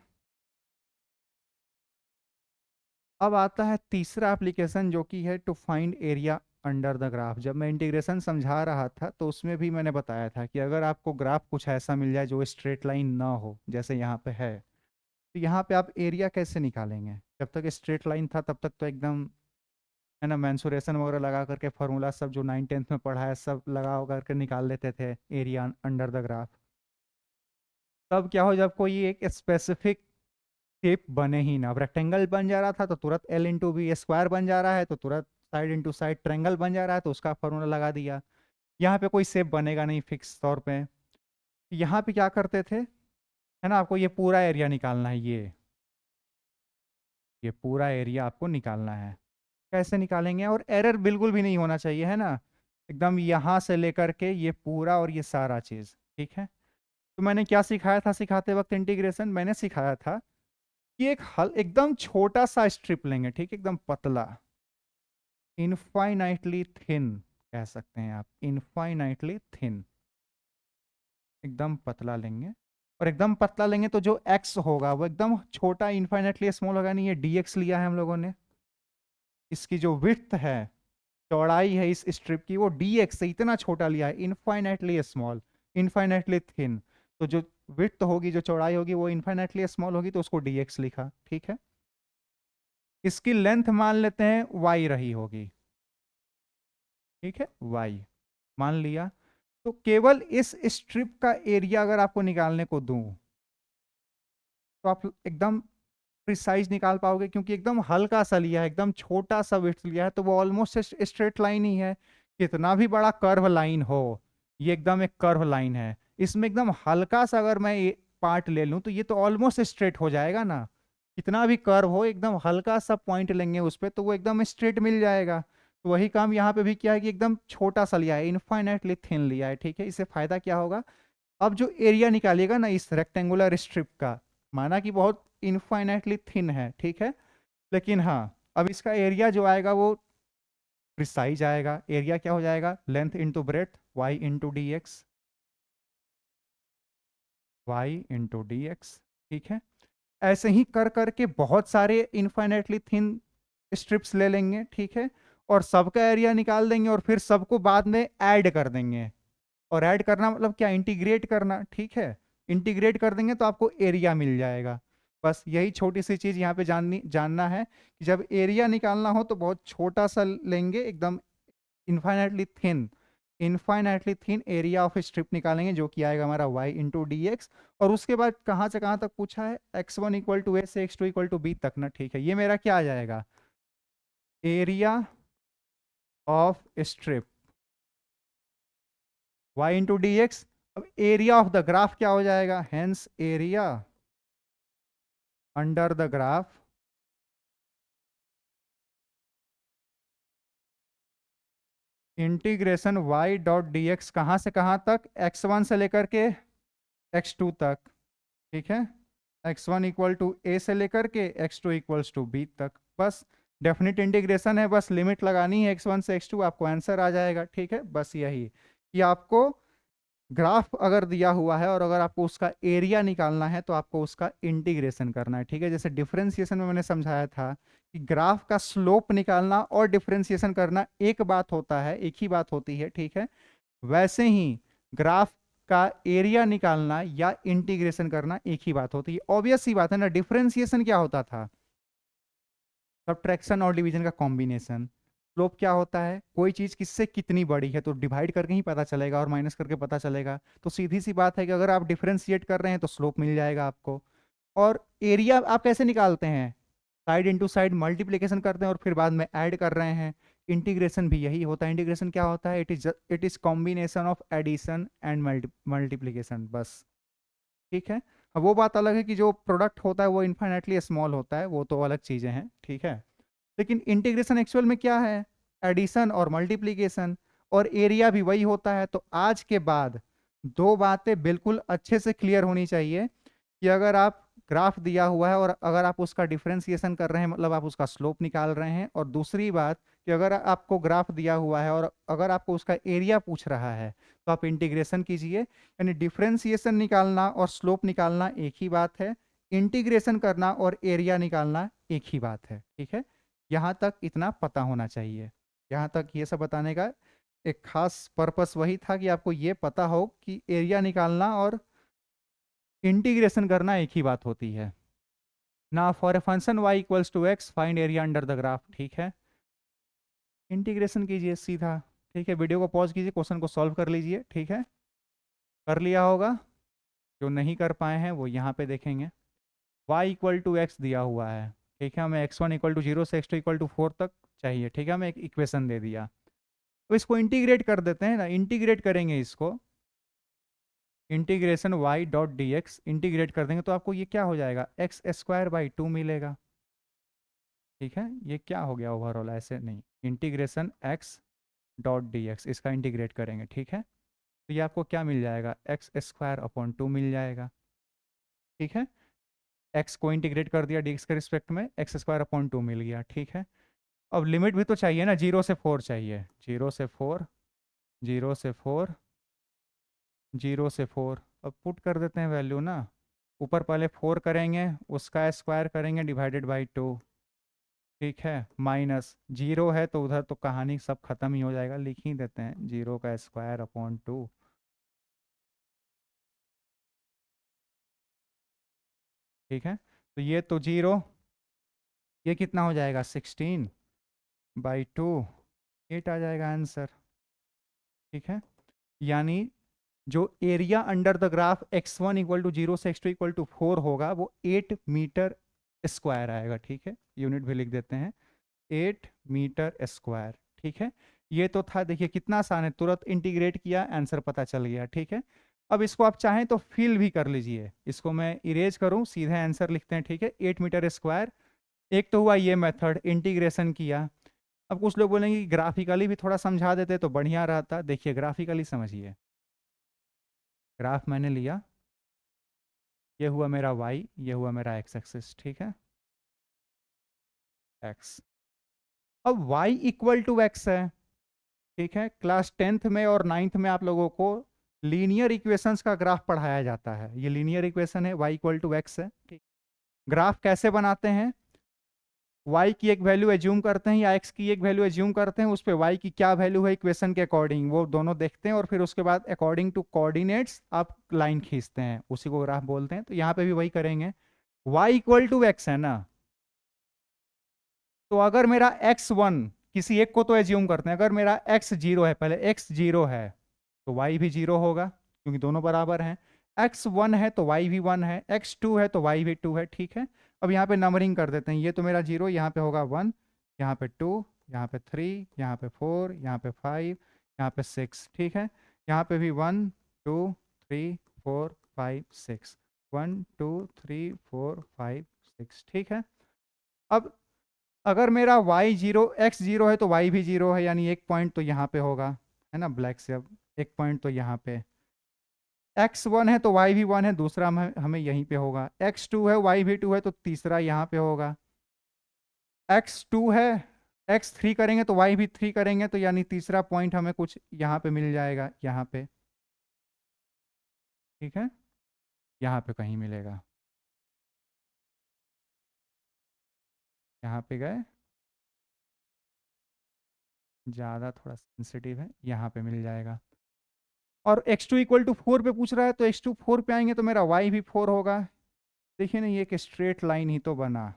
अब आता है तीसरा एप्लीकेशन, जो कि है to find area under the graph. जब मैं इंटीग्रेशन समझा रहा था तो उसमें भी मैंने बताया था कि अगर आपको ग्राफ कुछ ऐसा मिल जाए जो स्ट्रेट लाइन ना हो, जैसे यहाँ पे है, तो यहाँ पे आप एरिया कैसे निकालेंगे। जब तक स्ट्रेट लाइन था तब तक तो एकदम, है ना, मैंसुरेशन वगैरह लगा करके फार्मूला सब जो 9th 10th में पढ़ा है सब लगा करके निकाल लेते थे एरिया अंडर द ग्राफ। तब क्या हो, जब कोई एक स्पेसिफिक शेप बने ही ना, अब रेक्टेंगल बन जा रहा था तो तुरंत L × B, स्क्वायर बन जा रहा है तो तुरंत साइड × साइड ट्रेंगल बन जा रहा है तो उसका फॉर्मूला लगा दिया। यहाँ पे कोई शेप बनेगा नहीं फिक्स तौर पे, यहाँ पे क्या करते थे, है ना, आपको ये पूरा एरिया निकालना है, ये पूरा एरिया आपको निकालना है। कैसे निकालेंगे, और एरर बिल्कुल भी नहीं होना चाहिए, है ना, एकदम यहाँ से लेकर के ये पूरा और ये सारा चीज़। ठीक है, तो मैंने क्या सिखाया था सिखाते वक्त इंटीग्रेशन, मैंने सिखाया था कि एक हल एकदम छोटा सा स्ट्रिप लेंगे, ठीक, एकदम पतला, इनफाइनाइटली थिन कह सकते हैं आप, इनफाइनाइटली थिन, एकदम पतला लेंगे। और एकदम पतला लेंगे तो जो एक्स होगा वो एकदम छोटा, इनफाइनाइटली स्मॉल होगा नहीं, ये डीएक्स लिया है हम लोगों ने। इसकी जो विड्थ है, चौड़ाई है इस स्ट्रिप की, वो डीएक्स से इतना छोटा लिया है, इनफाइनाइटली स्मॉल, इनफाइनाइटली थिन। तो जो विड्थ होगी, जो चौड़ाई होगी, वो इनफाइनाइटली स्मॉल होगी, तो उसको डीएक्स लिखा, ठीक है। इसकी लेंथ मान लेते हैं वाई रही होगी, ठीक है, वाई मान लिया। तो केवल इस स्ट्रिप का एरिया अगर आपको निकालने को दूं तो आप एकदम प्रिसाइज निकाल पाओगे, क्योंकि एकदम हल्का सा लिया है, एकदम छोटा सा विड्थ लिया है, तो वो ऑलमोस्ट स्ट्रेट लाइन ही है। कितना भी बड़ा कर्व लाइन हो, ये एकदम एक कर्व लाइन है, इसमें एकदम हल्का सा अगर मैं ये पार्ट ले लूं तो ये तो ऑलमोस्ट स्ट्रेट हो जाएगा ना। कितना भी कर्व हो, एकदम हल्का सा पॉइंट लेंगे उस पर तो वो एकदम स्ट्रेट मिल जाएगा। तो वही काम यहाँ पे भी किया है कि एकदम छोटा सा लिया है, इनफाइनाइटली थिन लिया है, ठीक है। इससे फायदा क्या होगा, अब जो एरिया निकालिएगा ना इस रेक्टेंगुलर स्ट्रिप का, माना कि बहुत इनफाइनाइटली थिन है, ठीक है, लेकिन हाँ, अब इसका एरिया जो आएगा वो प्रिसाइज आएगा। एरिया क्या हो जाएगा, length into breadth, Y into D X, Y into D x, ठीक है। ऐसे ही कर करके बहुत सारे इनफाइनाइटली थिन स्ट्रिप्स ले लेंगे, ठीक है, और सबका एरिया निकाल देंगे और फिर सबको बाद में ऐड कर देंगे। और ऐड करना मतलब क्या, इंटीग्रेट करना, ठीक है। इंटीग्रेट कर देंगे तो आपको एरिया मिल जाएगा। बस यही छोटी सी चीज यहाँ पे जानना है कि जब एरिया निकालना हो तो बहुत छोटा सा लेंगे, एकदम infinitely thin, infinitely thin area of strip निकालेंगे, जो कि आएगा हमारा y इंटू डी एक्स। और उसके बाद कहाँ से कहाँ तक पूछा है, x1 इक्वल टू ए से x2 इक्वल टू बी तक ना, ठीक है। ये मेरा क्या आ जाएगा, area of strip, y into D x. अब एरिया ऑफ द ग्राफ क्या हो जाएगा, hence area under the graph integration y dot D x, कहाँ से कहाँ तक, x1 से लेकर के x2 तक, ठीक है। x1 इक्वल टू ए से लेकर के x2 इक्वल्स टू बी तक। बस डेफिनेट इंटीग्रेशन है, बस लिमिट लगानी है x1 से x2, आपको आंसर आ जाएगा, ठीक है। बस यही कि आपको ग्राफ अगर दिया हुआ है और अगर आपको उसका एरिया निकालना है तो आपको उसका इंटीग्रेशन करना है, ठीक है। जैसे डिफरेंशिएशन में मैंने समझाया था कि ग्राफ का स्लोप निकालना और डिफरेंशिएशन करना एक बात होता है, एक ही बात होती है, ठीक है। वैसे ही ग्राफ का एरिया निकालना या इंटीग्रेशन करना एक ही बात होती है। ऑब्वियस सी बात है ना, डिफरेंशिएशन क्या होता था, सब्ट्रैक्शन और डिवीजन का कॉम्बिनेशन। स्लोप क्या होता है, कोई चीज किससे कितनी बड़ी है तो डिवाइड करके ही पता चलेगा और माइनस करके पता चलेगा। तो सीधी सी बात है कि अगर आप डिफरेंशिएट कर रहे हैं तो स्लोप मिल जाएगा आपको। और एरिया आप कैसे निकालते हैं, साइड इंटू साइड मल्टीप्लीकेशन करते हैं और फिर बाद में ऐड कर रहे हैं। इंटीग्रेशन भी यही होता है। इंटीग्रेशन क्या होता है, it is combination of addition and multiplication, बस, ठीक है। अब वो बात अलग है कि जो प्रोडक्ट होता है वो इन्फाइनेटली स्मॉल होता है, वो तो अलग चीजें हैं, ठीक है। लेकिन इंटीग्रेशन एक्चुअल में क्या है, एडिशन और मल्टीप्लीकेशन, और एरिया भी वही होता है। तो आज के बाद दो बातें बिल्कुल अच्छे से क्लियर होनी चाहिए कि अगर आप ग्राफ दिया हुआ है और अगर आप उसका डिफरेंशिएशन कर रहे हैं, मतलब आप उसका स्लोप निकाल रहे हैं। और दूसरी बात कि अगर आपको ग्राफ दिया हुआ है और अगर आपको उसका एरिया पूछ रहा है तो आप इंटीग्रेशन कीजिए। यानी डिफरेंशिएशन निकालना और स्लोप निकालना एक ही बात है, इंटीग्रेशन करना और एरिया निकालना एक ही बात है, ठीक है। यहाँ तक इतना पता होना चाहिए। यहाँ तक ये सब बताने का एक खास पर्पस वही था कि आपको ये पता हो कि एरिया निकालना और इंटीग्रेशन करना एक ही बात होती है ना। For a function y equals to X find area under the graph, ठीक है। इंटीग्रेशन कीजिए सीधा, ठीक है। वीडियो को पॉज कीजिए, क्वेश्चन को सॉल्व कर लीजिए, ठीक है। कर लिया होगा, जो नहीं कर पाए हैं वो यहाँ पे देखेंगे। y इक्वल टू एक्स दिया हुआ है, ठीक है। हमें x1 इक्वल टू 0 से x2 इक्वल टू 4 तक चाहिए, ठीक है। हमें एक इक्वेशन दे दिया, तो इसको इंटीग्रेट कर देते हैं ना। इंटीग्रेट करेंगे इसको, integration y dot D x integrate कर देंगे तो आपको ये क्या हो जाएगा, एक्स स्क्वायर बाई 2 मिलेगा, ठीक है। ये क्या हो गया ओवरऑल, ऐसे नहीं, integration x dot D x, इसका इंटीग्रेट करेंगे, ठीक है। तो ये आपको क्या मिल जाएगा, एक्स स्क्वायर अपॉन 2 मिल जाएगा, ठीक है। एक्स को इंटीग्रेट कर दिया dx के रिस्पेक्ट में, एक्स स्क्वायर अपॉन 2 मिल गया, ठीक है। अब लिमिट भी तो चाहिए ना, 0 से 4 चाहिए, 0 से 4, 0 से 4, 0 से 4। अब पुट कर देते हैं वैल्यू ना, ऊपर पहले 4 करेंगे, उसका स्क्वायर करेंगे डिवाइडेड बाई 2, ठीक है, माइनस 0 है तो उधर तो कहानी सब खत्म ही हो जाएगा, लिख ही देते हैं 0 का स्क्वायर अपॉन 2, ठीक है। तो ये तो 0, ये कितना हो जाएगा 16 बाई 2, 8 आ जाएगा आंसर, ठीक है। यानी जो area under the graph x1 equal to 0 से x2 इक्वल टू 4 होगा वो 8 मीटर स्क्वायर आएगा, ठीक है। यूनिट भी लिख देते हैं 8 मीटर स्क्वायर, ठीक है। ये तो था, देखिए कितना आसान है, तुरंत इंटीग्रेट किया आंसर पता चल गया, ठीक है। अब इसको आप चाहें तो फिल भी कर लीजिए, इसको मैं इरेज करूं, सीधे आंसर लिखते हैं, ठीक है। 8 मीटर स्क्वायर, एक तो हुआ ये मेथड इंटीग्रेशन किया। अब कुछ लोग बोलेंगे कि ग्राफिकली भी थोड़ा समझा देते तो बढ़िया रहता। देखिए ग्राफिकली समझिए, ग्राफ मैंने लिया, ये हुआ मेरा y, ये हुआ मेरा x एक्सिस, ठीक है, x। अब y इक्वल टू x है, ठीक है। क्लास 10th में और 9th में आप लोगों को लीनियर इक्वेशंस का ग्राफ पढ़ाया जाता है। ये लीनियर इक्वेशन है, y इक्वल टू x है, ठीक। ग्राफ कैसे बनाते हैं, y की एक वैल्यू एज्यूम करते हैं या x की एक वैल्यू एज्यूम करते हैं, उस पे y की क्या वैल्यू है इक्वेशन के अकॉर्डिंग, वो दोनों देखते हैं और फिर उसके बाद अकॉर्डिंग टू कोऑर्डिनेट्स आप लाइन खींचते हैं, उसी को ग्राफ बोलते हैं। तो यहाँ पे भी वही करेंगे, y इक्वल टू x है ना, तो अगर मेरा x1, किसी एक को तो एज्यूम करते हैं, अगर मेरा x 0 है, पहले x 0 है तो y भी 0 होगा क्योंकि दोनों बराबर हैं, x 1 है तो y भी 1 है, x 2 है तो y भी 2 है, ठीक है। अब यहाँ पे नंबरिंग कर देते हैं, ये तो मेरा 0, यहाँ पे होगा 1, यहाँ पे 2, यहाँ पे 3, यहाँ पे 4, यहाँ पे 5, यहाँ पे 6, ठीक है। यहाँ पे भी 1 2 3 4 5 6, 1 2 3 4 5 6, ठीक है। अब अगर मेरा y 0 x 0 है तो y भी 0 है, यानी एक पॉइंट तो यहाँ पे होगा, है ना, ब्लैक से। अब एक पॉइंट तो यहाँ पे, x 1 है तो y भी 1 है, दूसरा हमें यहीं पे होगा, x 2 है y भी 2 है तो तीसरा यहाँ पे होगा, x 2 है, x 3 करेंगे तो y भी 3 करेंगे, तो यानी तीसरा पॉइंट हमें कुछ यहाँ पे मिल जाएगा, यहाँ पे, ठीक है, यहाँ पे कहीं मिलेगा, यहाँ पे गए, ज़्यादा थोड़ा सेंसिटिव है, यहाँ पे मिल जाएगा। और x2 इक्वल टू 4 पे पूछ रहा है, तो x2 4 पे आएंगे तो मेरा y भी 4 होगा। देखिए ना, ये एक स्ट्रेट लाइन ही तो बना,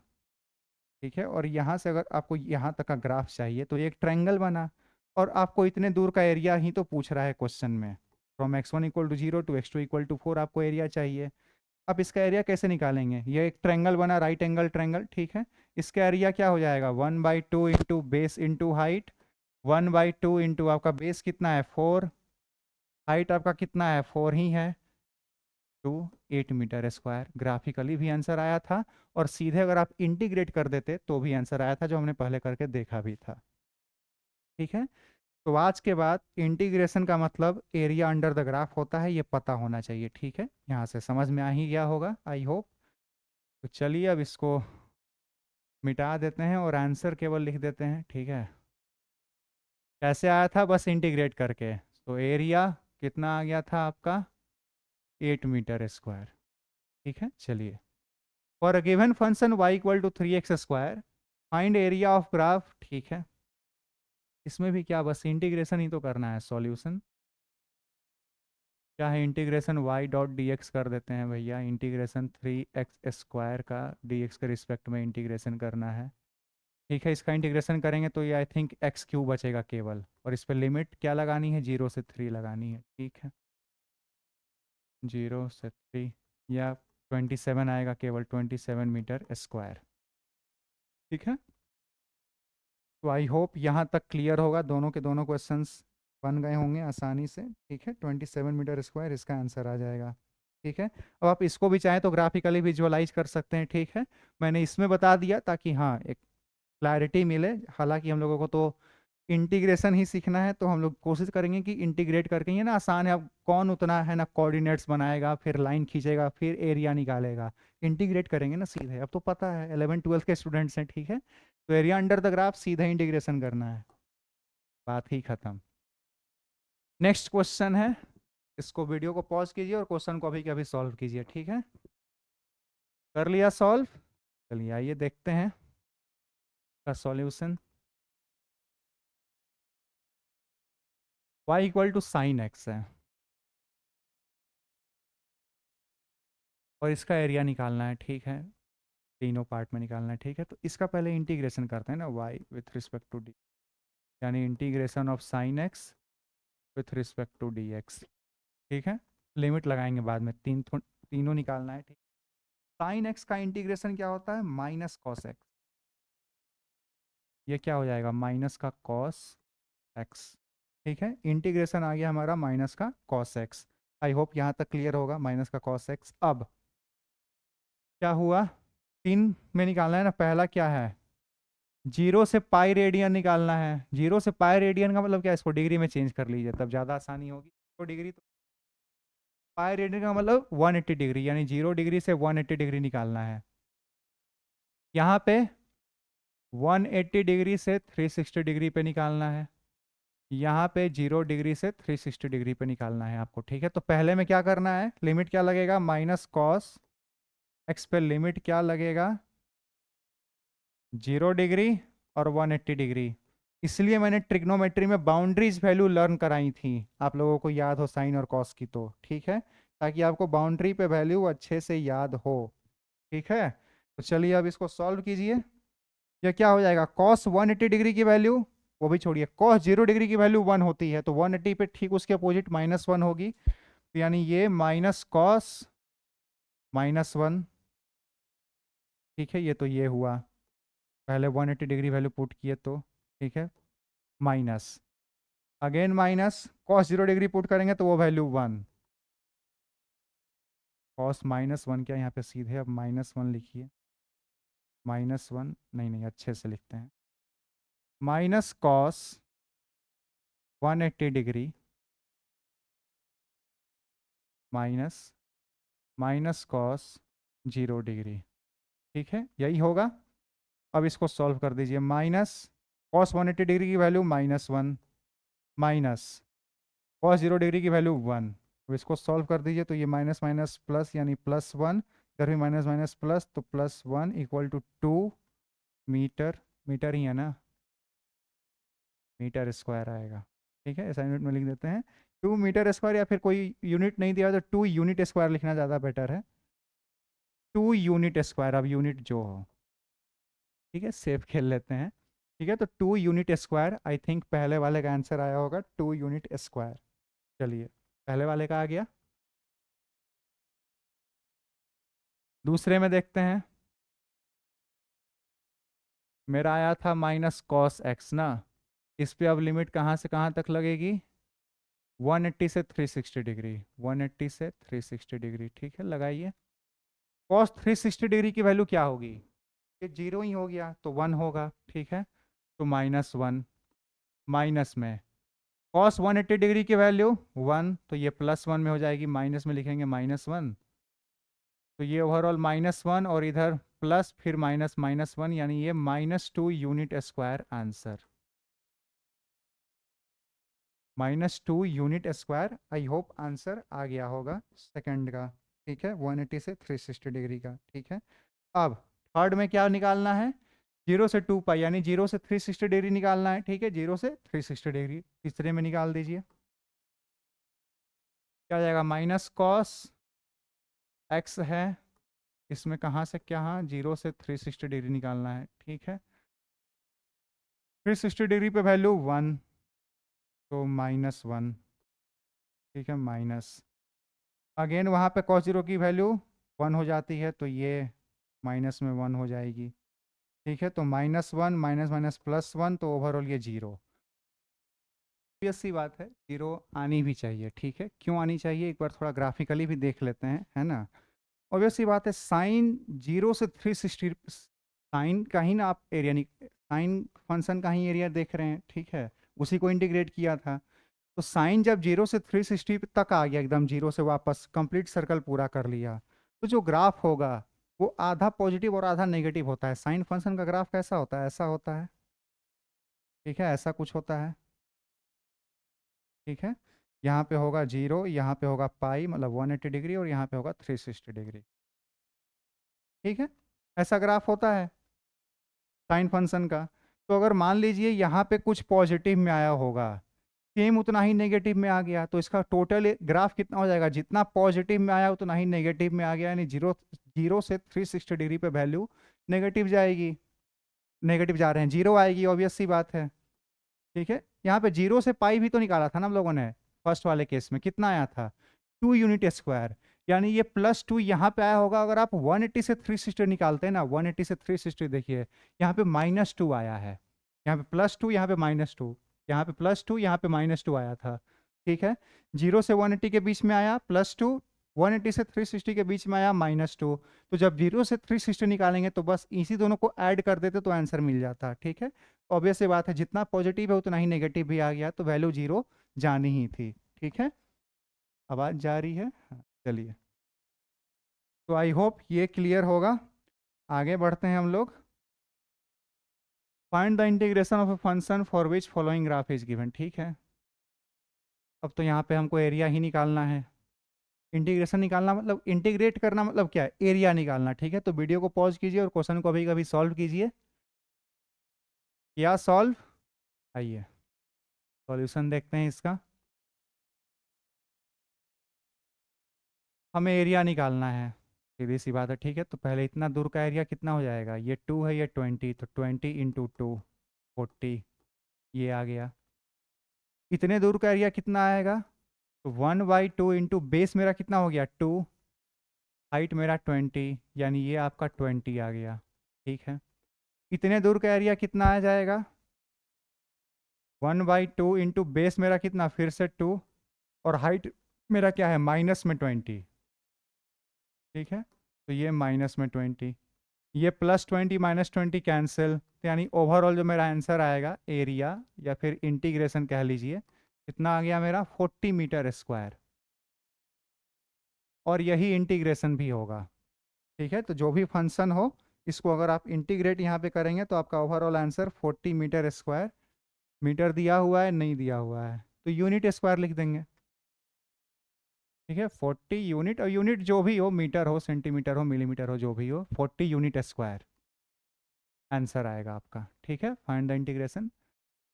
ठीक है। और यहाँ से अगर आपको यहाँ तक का ग्राफ चाहिए तो एक ट्रायंगल बना, और आपको इतने दूर का एरिया ही तो पूछ रहा है क्वेश्चन में, from x1 equal to 0 to x2 equal to 4 आपको एरिया चाहिए। अब इसका एरिया कैसे निकालेंगे, ये एक ट्रायंगल बना, राइट एंगल ट्रायंगल, ठीक है। इसका एरिया क्या हो जाएगा, 1/2 into base into height, 1/2 into आपका बेस कितना है 4, हाइट आपका कितना है 4 ही है, टू 8 मीटर स्क्वायर। ग्राफिकली भी आंसर आया था, और सीधे अगर आप इंटीग्रेट कर देते तो भी आंसर आया था, जो हमने पहले करके देखा भी था, ठीक है। तो आज के बाद इंटीग्रेशन का मतलब एरिया अंडर द ग्राफ होता है, ये पता होना चाहिए, ठीक है। यहाँ से समझ में आ ही गया होगा, आई होप। तो चलिए अब इसको मिटा देते हैं और आंसर केवल लिख देते हैं, ठीक है। कैसे आया था, बस इंटीग्रेट करके, तो एरिया कितना आ गया था आपका 8 मीटर स्क्वायर, ठीक है। चलिए, for a given function y equal to 3x square find area of graph, ठीक है। इसमें भी क्या, बस इंटीग्रेशन ही तो करना है, सॉल्यूशन क्या है, integration y dot D x कर देते हैं भैया, इंटीग्रेशन 3x स्क्वायर का dx के रिस्पेक्ट में इंटीग्रेशन करना है, ठीक है। इसका इंटीग्रेशन करेंगे तो ये आई थिंक एक्स क्यूब बचेगा केवल, और इस पर लिमिट क्या लगानी है, 0 से 3 लगानी है, ठीक है, 0 से 3, या 27 आएगा केवल, 27 मीटर स्क्वायर, ठीक है। तो आई होप यहाँ तक क्लियर होगा, दोनों के दोनों क्वेश्चंस बन गए होंगे आसानी से, ठीक है। 27 मीटर स्क्वायर इसका आंसर आ जाएगा, ठीक है। अब आप इसको भी चाहें तो ग्राफिकली विजुअलाइज कर सकते हैं, ठीक है। मैंने इसमें बता दिया ताकि हाँ एक क्लैरिटी मिले, हालांकि हम लोगों को तो इंटीग्रेशन ही सीखना है तो हम लोग कोशिश करेंगे कि इंटीग्रेट करके, ये ना आसान है, अब कौन उतना है ना कोऑर्डिनेट्स बनाएगा, फिर लाइन खींचेगा, फिर एरिया निकालेगा। इंटीग्रेट करेंगे ना सीधे, अब तो पता है 11th 12th के स्टूडेंट्स हैं, ठीक है, तो एरिया अंडर द ग्राफ सीधा इंटीग्रेशन करना है, बात ही खत्म। नेक्स्ट क्वेश्चन है, इसको वीडियो को पॉज कीजिए और क्वेश्चन को अभी के अभी सॉल्व कीजिए, ठीक है। कर लिया सॉल्व, चलिए आइए देखते हैं का solution. y equal to sine X है और इसका एरिया निकालना है, ठीक है, तीनों पार्ट में निकालना है, ठीक है। तो इसका पहले इंटीग्रेशन करते हैं ना, y with respect to d, यानी integration of sine x with respect to d x, ठीक है। लिमिट लगाएंगे बाद में, तीनों निकालना है, ठीक। साइन एक्स का इंटीग्रेशन क्या होता है, माइनस कॉस एक्स, ये क्या हो जाएगा, माइनस का कॉस एक्स, ठीक है। इंटीग्रेशन आ गया हमारा माइनस का कॉस एक्स, आई होप यहाँ तक क्लियर होगा, माइनस का कॉस एक्स। अब क्या हुआ, 3 में निकालना है ना, पहला क्या है, 0 से पाई रेडियन निकालना है। 0 से पाई रेडियन का मतलब क्या है, इसको डिग्री में चेंज कर लीजिए तब ज़्यादा आसानी होगी। तो डिग्री, तो पाई रेडियन का मतलब 180 डिग्री, यानी 0 डिग्री से 180 डिग्री निकालना है। यहाँ पे 180 डिग्री से 360 डिग्री पे निकालना है, यहाँ पे 0 डिग्री से 360 डिग्री पे निकालना है आपको, ठीक है। तो पहले में क्या करना है, लिमिट क्या लगेगा, माइनस कॉस एक्स पे लिमिट क्या लगेगा, 0 डिग्री और 180 डिग्री। इसलिए मैंने ट्रिग्नोमेट्री में बाउंड्रीज वैल्यू लर्न कराई थी, आप लोगों को याद हो साइन और कॉस की, तो ठीक है, ताकि आपको बाउंड्री पे वैल्यू अच्छे से याद हो, ठीक है। तो चलिए अब इसको सॉल्व कीजिए। यह क्या हो जाएगा, कॉस 180 डिग्री की वैल्यू, वो भी छोड़िए, कॉस 0 डिग्री की वैल्यू 1 होती है, तो 180 पे ठीक उसके अपोजिट -1 होगी, तो यानी ये माइनस कॉस -1, ठीक है। ये तो ये हुआ, पहले 180 डिग्री वैल्यू पुट किए तो, ठीक है, minus, again minus, cos 0 degree put करेंगे तो वो वैल्यू 1, कॉस -1 क्या, यहाँ पे सीधे अब -1 लिखिए, -1 नहीं नहीं, अच्छे से लिखते हैं, minus cos 180 degree minus cos 0 degree, ठीक है, यही होगा। अब इसको सॉल्व कर दीजिए, माइनस कॉस 180 डिग्री की वैल्यू -1 माइनस कॉस 0 डिग्री की वैल्यू 1। अब इसको सॉल्व कर दीजिए, तो ये माइनस माइनस प्लस यानी +1, इधर भी माइनस माइनस प्लस, तो +1 इक्वल टू 2 मीटर, मीटर ही है ना, मीटर स्क्वायर आएगा, ठीक है, असाइनमेंट में लिख देते हैं 2 मीटर स्क्वायर, या फिर कोई यूनिट नहीं दिया तो 2 यूनिट स्क्वायर लिखना ज़्यादा बेटर है, 2 यूनिट स्क्वायर, अब यूनिट जो हो, ठीक है, सेफ खेल लेते हैं, ठीक है। तो 2 यूनिट स्क्वायर, आई थिंक पहले वाले का आंसर आया होगा 2 यूनिट स्क्वायर। चलिए पहले वाले का आ गया, दूसरे में देखते हैं, मेरा आया था माइनस कॉस एक्स ना, इस पे अब लिमिट कहाँ से कहाँ तक लगेगी, 180 से 360 डिग्री, 180 से 360 डिग्री, ठीक है, लगाइए। कॉस 360 डिग्री की वैल्यू क्या होगी, ये 0 ही हो गया तो 1 होगा, ठीक है, तो -1, माइनस में कॉस 180 डिग्री की वैल्यू 1, तो ये +1 में हो जाएगी, माइनस में लिखेंगे -1, तो ये ओवरऑल -1 और इधर प्लस, फिर -1, यानी ये -2 unit square answer, -2 unit square. I hope answer आ गया होगा सेकंड का, ठीक है, 180 से 360 डिग्री का, ठीक है। अब थर्ड में क्या निकालना है, 0 से 2 पाई, यानी 0 से 360 डिग्री निकालना है, ठीक है, 0 से 360 डिग्री, तीसरे में निकाल दीजिए, क्या आ जाएगा, माइनस कॉस एक्स है, इसमें कहाँ से क्या, 0 से 360 डिग्री निकालना है, ठीक है, 360 डिग्री पे वैल्यू 1, तो -1, ठीक है, माइनस, अगेन वहाँ पे cos 0 की वैल्यू 1 हो जाती है, तो ये माइनस में 1 हो जाएगी, ठीक है, तो -1 माइनस माइनस +1, तो ओवरऑल ये 0, ऑब्वियस सी बात है 0 आनी भी चाहिए, ठीक है, क्यों आनी चाहिए, एक बार थोड़ा ग्राफिकली भी देख लेते हैं, है ना। ऑब्वियस सी बात है, साइन 0 से 360, साइन का ही ना आप एरिया साइन फंक्शन का ही एरिया देख रहे हैं, ठीक है, उसी को इंटीग्रेट किया था। तो साइन जब 0 से 360 तक आ गया, एकदम 0 से वापस कंप्लीट सर्कल पूरा कर लिया, तो जो ग्राफ होगा वो आधा पॉजिटिव और आधा नेगेटिव होता है। साइन फंक्शन का ग्राफ कैसा होता है? ऐसा होता है, ठीक है, ऐसा कुछ होता है, ठीक है। यहाँ पे होगा 0, यहाँ पे होगा पाई मतलब 180 डिग्री, और यहाँ पे होगा 360 डिग्री, ठीक है। ऐसा ग्राफ होता है साइन फंक्शन का। तो अगर मान लीजिए यहाँ पे कुछ पॉजिटिव में आया होगा, सेम उतना ही नेगेटिव में आ गया, तो इसका टोटल ग्राफ कितना हो जाएगा? जितना पॉजिटिव में आया उतना ही नेगेटिव में आ गया, यानी 0 से 360 डिग्री पे वैल्यू नेगेटिव जाएगी। नेगेटिव जा रहे हैं, 0 आएगी, ऑब्वियस सी बात है, ठीक है। यहाँ पे 0 से पाई भी तो निकाला था ना हम लोगों ने, फर्स्ट वाले केस में कितना आया था? 2 यूनिट स्क्वायर, यानी ये +2 यहाँ पे आया होगा। अगर आप 180 से 360 निकालते हैं ना, 180 से 360 देखिए, यहाँ पे -2 आया है, यहाँ पे +2, यहाँ पे -2, यहाँ पे +2, यहाँ पे -2 आया था, ठीक है। 0 से 180 के बीच में आया +2, 180 से 360 के बीच में आया -2। तो जब 0 से 360 निकालेंगे तो बस इसी दोनों को ऐड कर देते तो आंसर मिल जाता, ठीक है। ऑब्वियस सी बात है, जितना पॉजिटिव है उतना ही नेगेटिव भी आ गया, तो वैल्यू 0 जानी ही थी, ठीक है। आवाज़ जा रही है? हाँ, चलिए। तो आई होप ये क्लियर होगा। आगे बढ़ते हैं हम लोग। Find the integration of a function for which following graph is given, ठीक है। अब तो यहाँ पे हमको एरिया ही निकालना है। इंटीग्रेशन निकालना मतलब, इंटीग्रेट करना मतलब क्या है? एरिया निकालना, ठीक है। तो वीडियो को पॉज कीजिए और क्वेश्चन को अभी कभी सॉल्व कीजिए। क्या सॉल्व? आइए सॉल्यूशन देखते हैं इसका। हमें एरिया निकालना है, सीधी सी बात है, ठीक है। तो पहले इतना दूर का एरिया कितना हो जाएगा? ये 2 है, ये 20, तो 20 इंटू 2 40, ये आ गया। इतने दूर का एरिया कितना आएगा? तो 1/2 इंटू बेस मेरा कितना हो गया? 2, हाइट मेरा 20, यानी ये आपका 20 आ गया, ठीक है। इतने दूर का एरिया कितना आ जाएगा? 1/2 इंटू बेस मेरा कितना, फिर से 2, और हाइट मेरा क्या है? -20, ठीक है। तो ये -20, ये +20 -20 कैंसिल, तो यानी ओवरऑल जो मेरा आंसर आएगा एरिया या फिर इंटीग्रेशन कह लीजिए, कितना आ गया मेरा? 40 मीटर स्क्वायर। और यही इंटीग्रेशन भी होगा, ठीक है। तो जो भी फंक्शन हो, इसको अगर आप इंटीग्रेट यहाँ पे करेंगे तो आपका overall answer 40 metre square. Metre दिया हुआ है? नहीं दिया हुआ है, तो यूनिट स्क्वायर लिख देंगे, ठीक है। 40 यूनिट, और यूनिट जो भी हो, मीटर हो, सेंटीमीटर हो, मिलीमीटर हो, जो भी हो, 40 यूनिट स्क्वायर आंसर आएगा आपका, ठीक है। Find the integration.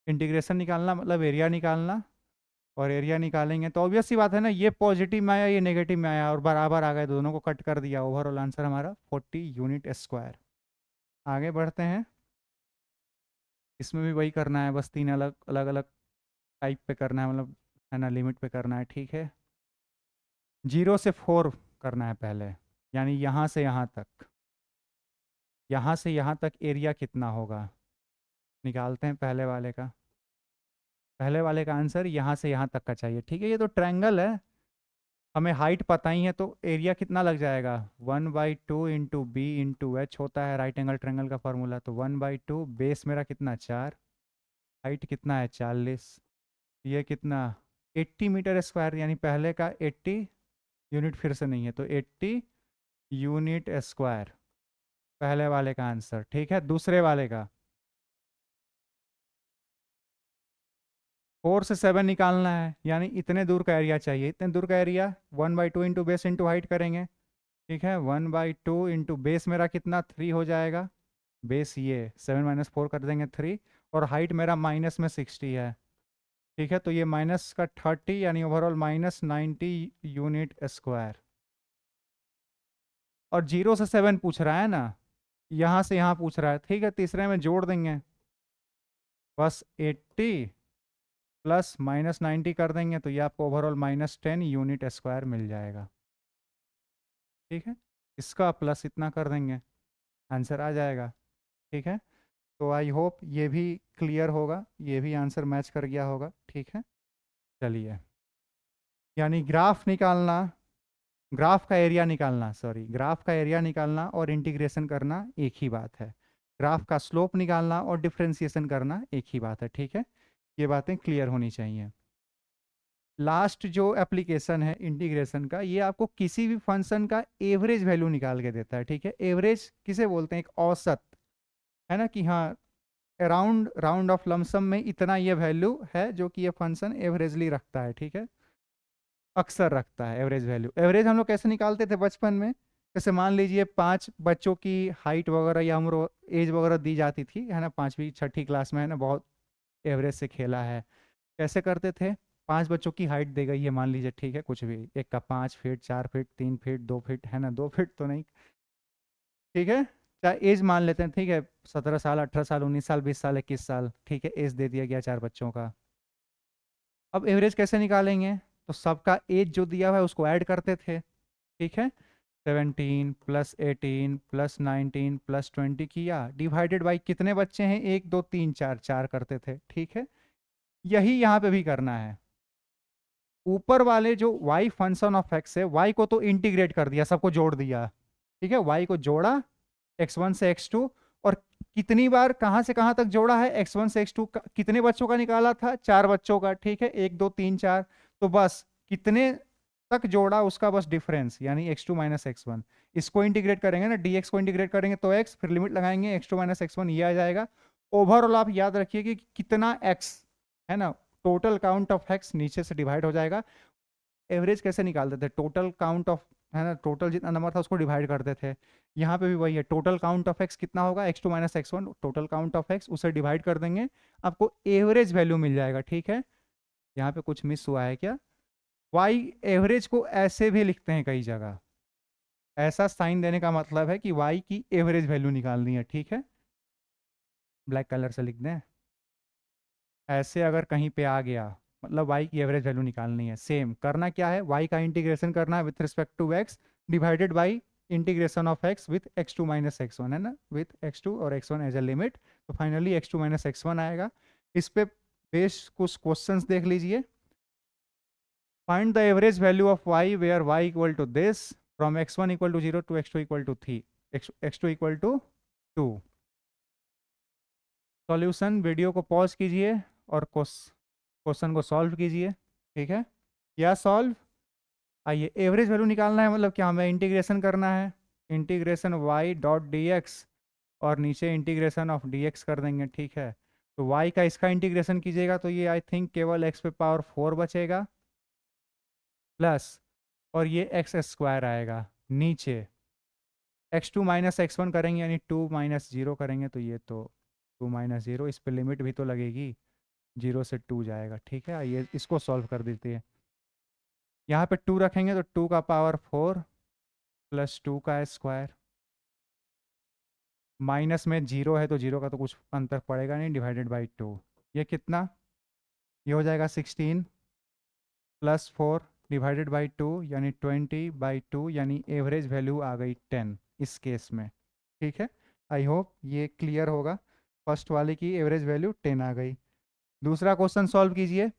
इंटीग्रेशन निकालना मतलब एरिया निकालना, और एरिया निकालेंगे तो ऑब्वियस सी बात है ना, ये पॉजिटिव में आया, ये नेगेटिव में आया, और बराबर आ गए, दोनों को कट कर दिया। ओवरऑल आंसर हमारा 40 यूनिट स्क्वायर। आगे बढ़ते हैं। इसमें भी वही करना है, बस 3 अलग अलग अलग टाइप पे करना है, मतलब है ना, लिमिट पे करना है, ठीक है। 0 से 4 करना है पहले, यानी यहाँ से यहाँ तक, यहाँ से यहाँ तक एरिया कितना होगा निकालते हैं पहले वाले का आंसर यहाँ से यहाँ तक का चाहिए, ठीक है। ये तो ट्रायंगल है, हमें हाइट पता ही है, तो एरिया कितना लग जाएगा? 1/2 इंटू बी इंटू एच होता है राइट एंगल ट्रायंगल का फॉर्मूला। तो 1/2, बेस मेरा कितना? 4, हाइट कितना है? 40, ये कितना? 80 मीटर स्क्वायर, यानी पहले का 80 यूनिट, फिर से नहीं है तो 80 यूनिट स्क्वायर पहले वाले का आंसर, ठीक है। दूसरे वाले का 4 से 7 निकालना है, यानी इतने दूर का एरिया चाहिए। इतने दूर का area 1/2 into base into height करेंगे, ठीक है। 1/2 इंटू बेस मेरा कितना? 3 हो जाएगा, बेस ये 7 - 4 कर देंगे 3, और हाइट मेरा माइनस में 60 है, ठीक है। तो ये माइनस का 30, यानी ओवरऑल -90 यूनिट स्क्वायर। और 0 से 7 पूछ रहा है ना, यहाँ से यहाँ पूछ रहा है, ठीक है। तीसरे में जोड़ देंगे, बस 80 प्लस -90 कर देंगे, तो ये आपको ओवरऑल -10 यूनिट स्क्वायर मिल जाएगा, ठीक है। इसका प्लस इतना कर देंगे, आंसर आ जाएगा, ठीक है। तो आई होप ये भी क्लियर होगा, ये भी आंसर मैच कर गया होगा, ठीक है। चलिए, यानी ग्राफ निकालना, ग्राफ का एरिया निकालना, सॉरी, ग्राफ का एरिया निकालना और इंटीग्रेशन करना एक ही बात है। ग्राफ का स्लोप निकालना और डिफरेंशिएशन करना एक ही बात है, ठीक है। ये बातें क्लियर होनी चाहिए। लास्ट जो एप्लीकेशन है इंटीग्रेशन का, ये आपको किसी भी फंक्शन का एवरेज वैल्यू निकाल के देता है, ठीक है। एवरेज किसे बोलते हैं? एक औसत, है ना, कि हाँ अराउंड राउंड ऑफ लमसम में इतना ये वैल्यू है जो कि ये फंक्शन एवरेजली रखता है, ठीक है, अक्सर रखता है एवरेज वैल्यू। एवरेज हम लोग कैसे निकालते थे बचपन में? जैसे मान लीजिए 5 बच्चों की हाइट वगैरह या उम्र एज वगैरह दी जाती थी, है ना, 5वीं 6ठी क्लास में, है ना, बहुत एवरेज से खेला है। कैसे करते थे? 5 बच्चों की हाइट दे गई है मान लीजिए, ठीक है, कुछ भी, एक का 5 फीट, 4 फीट, 3 फीट, 2 फीट, है ना, 2 फीट तो नहीं, ठीक है, चाहे एज मान लेते हैं, ठीक है, 17 साल, 18 साल, 19 साल, 20 साल, 21 साल, ठीक है, एज दे दिया गया 4 बच्चों का। अब एवरेज कैसे निकालेंगे? तो सबका एज जो दिया हुआ है उसको ऐड करते थे, ठीक है, 17 प्लस 18 प्लस 19 प्लस 20 किया, डिवाइडेड बाई कितने बच्चे हैं, 1 2 3 4, 4 करते थे, ठीक है। यही यहाँ पे भी करना है। ऊपर वाले जो y फंक्शन ऑफ x है, y को तो इंटीग्रेट कर दिया, सबको जोड़ दिया, ठीक है, y को जोड़ा x1 से x2, और कितनी बार कहां से कहां तक जोड़ा है? x1 से x2 कितने बच्चों का निकाला था? 4 बच्चों का, ठीक है, 1 2 3 4, तो बस कितने तक जोड़ा उसका बस डिफरेंस, यानी x2 माइनस x1। इसको इंटीग्रेट करेंगे ना, dx को इंटीग्रेट करेंगे तो x, फिर लिमिट लगाएंगे x2 माइनस x1, ये आ जाएगा। ओवरऑल आप याद रखिए कि कितना x, है ना, टोटल काउंट ऑफ x नीचे से डिवाइड हो जाएगा। एवरेज कैसे निकालते थे? टोटल काउंट ऑफ, है ना, टोटल जितना नंबर था उसको डिवाइड करते थे। यहाँ पे भी वही है, टोटल काउंट ऑफ एक्स कितना होगा? x2 minus x1, total count of x, उसे डिवाइड कर देंगे, आपको एवरेज वैल्यू मिल जाएगा, ठीक है। यहाँ पे कुछ मिस हुआ है क्या? y एवरेज को ऐसे भी लिखते हैं कई जगह, ऐसा साइन देने का मतलब है कि y की एवरेज वैल्यू निकालनी है, ठीक है, ब्लैक कलर से लिख दें। ऐसे अगर कहीं पे आ गया, मतलब y की एवरेज वैल्यू निकालनी है। सेम करना क्या है, y का इंटीग्रेशन करना है with respect to x, divided by integration of x with x2 minus x1, है ना, विथ x2 और x1 एज अ लिमिट, तो फाइनली x2 माइनस x1 आएगा। इस पे बेस्ड कुछ क्वेश्चंस देख लीजिए। Find the average value of y where y equal to this from x1 equal to 0 to x2 equal to 3, x2 equal to 2। Solution, video को pause कीजिए और question को सॉल्व कीजिए, ठीक है। या सॉल्व, आइए, एवरेज वैल्यू निकालना है, मतलब क्या हमें इंटीग्रेशन करना है, integration y dot D x, और नीचे इंटीग्रेशन ऑफ डी एक्स कर देंगे, ठीक है। तो y का इसका इंटीग्रेशन कीजिएगा तो ये आई थिंक केवल x पे पावर 4 बचेगा, प्लस, और ये एक्स स्क्वायर आएगा नीचे, x2 माइनस x1 करेंगे यानी 2 माइनस 0 करेंगे, तो ये तो 2 माइनस 0, इस पर लिमिट भी तो लगेगी, 0 से 2 जाएगा, ठीक है। आइए इसको सॉल्व कर देते हैं। यहाँ पे 2 रखेंगे तो 2 का पावर 4 प्लस 2 का स्क्वायर, माइनस में 0 है तो 0 का तो कुछ अंतर पड़ेगा नहीं, डिवाइडेड बाई 2, ये कितना, ये हो जाएगा 16 प्लस 4 डिवाइडेड बाई 2, यानी 20/2, यानी एवरेज वैल्यू आ गई 10 इस केस में, ठीक है। आई होप ये क्लियर होगा। फर्स्ट वाले की एवरेज वैल्यू 10 आ गई। दूसरा क्वेश्चन सॉल्व कीजिए।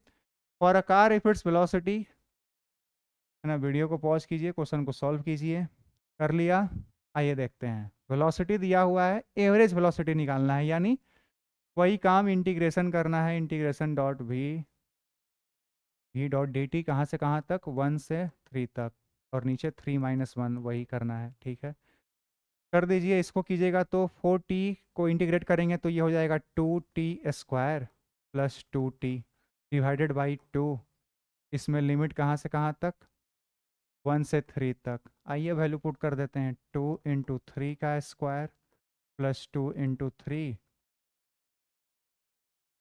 For a car if its velocity, है ना, वीडियो को पॉज कीजिए, क्वेश्चन को सॉल्व कीजिए। कर लिया? आइए देखते हैं। वेलोसिटी दिया हुआ है, एवरेज वेलोसिटी निकालना है, यानी वही काम इंटीग्रेशन करना है, integration dot V dot D T, कहाँ से कहाँ तक? 1 से 3 तक, और नीचे 3 माइनस 1 वही करना है, ठीक है। कर दीजिए, इसको कीजिएगा तो 4t को इंटीग्रेट करेंगे तो ये हो जाएगा 2t square plus 2t divided by 2, इसमें लिमिट कहाँ से कहाँ तक? 1 से 3 तक। आइए वैल्यू पुट कर देते हैं, 2 इंटू 3 का square plus 2 into 3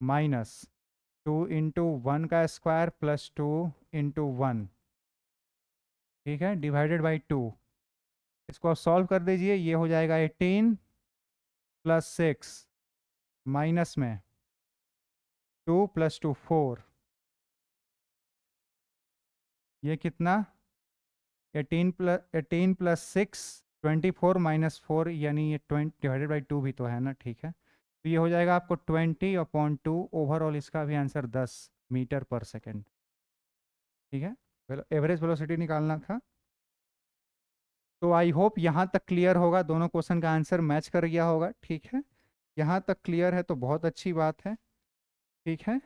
minus 2 into 1 का स्क्वायर प्लस 2 इंटू 1, ठीक है, डिवाइडेड बाई 2। इसको सॉल्व कर दीजिए, ये हो जाएगा 18 प्लस 6 माइनस में 2 प्लस 2 4, ये कितना? 18 प्लस 6 24 माइनस 4, यानी ये 20 डिवाइडेड बाई 2 भी तो है ना, ठीक है। तो ये हो जाएगा आपको 20/2, ओवरऑल इसका भी आंसर 10 मीटर पर सेकेंड, ठीक है। एवरेज वेलोसिटी निकालना था। तो आई होप यहाँ तक क्लियर होगा, दोनों क्वेश्चन का आंसर मैच कर गया होगा, ठीक है। यहाँ तक क्लियर है तो बहुत अच्छी बात है, ठीक है।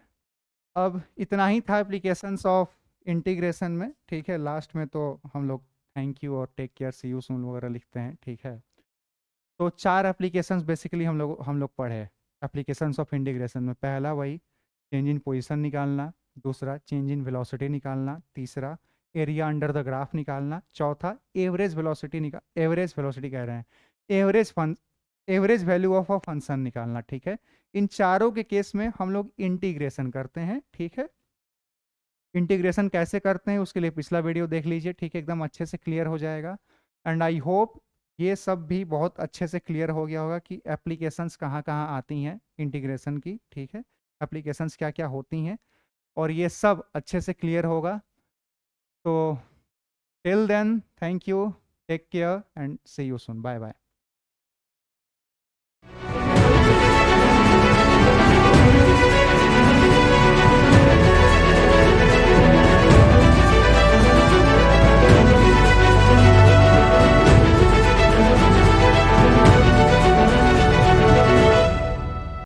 अब इतना ही था एप्लीकेशंस ऑफ इंटीग्रेशन में, ठीक है। लास्ट में तो हम लोग थैंक यू और take care see you soon वगैरह लिखते हैं, ठीक है। तो 4 एप्लीकेशंस बेसिकली हम लोग पढ़े एप्लीकेशंस ऑफ इंटीग्रेशन में। पहला वही चेंज इन पोजीशन निकालना, दूसरा चेंज इन वेलोसिटी निकालना, तीसरा एरिया अंडर द ग्राफ निकालना, चौथा एवरेज वेलोसिटी कह रहे हैं, average value of a function निकालना, ठीक है। इन चारों के केस में हम लोग इंटीग्रेशन करते हैं, ठीक है। इंटीग्रेशन कैसे करते हैं उसके लिए पिछला वीडियो देख लीजिए, ठीक है, एकदम अच्छे से क्लियर हो जाएगा। एंड आई होप ये सब भी बहुत अच्छे से क्लियर हो गया होगा कि एप्लीकेशंस कहाँ कहाँ आती हैं इंटीग्रेशन की, ठीक है, एप्लीकेशंस क्या क्या होती हैं, और ये सब अच्छे से क्लियर होगा। तो till then thank you, take care and see you soon, bye bye.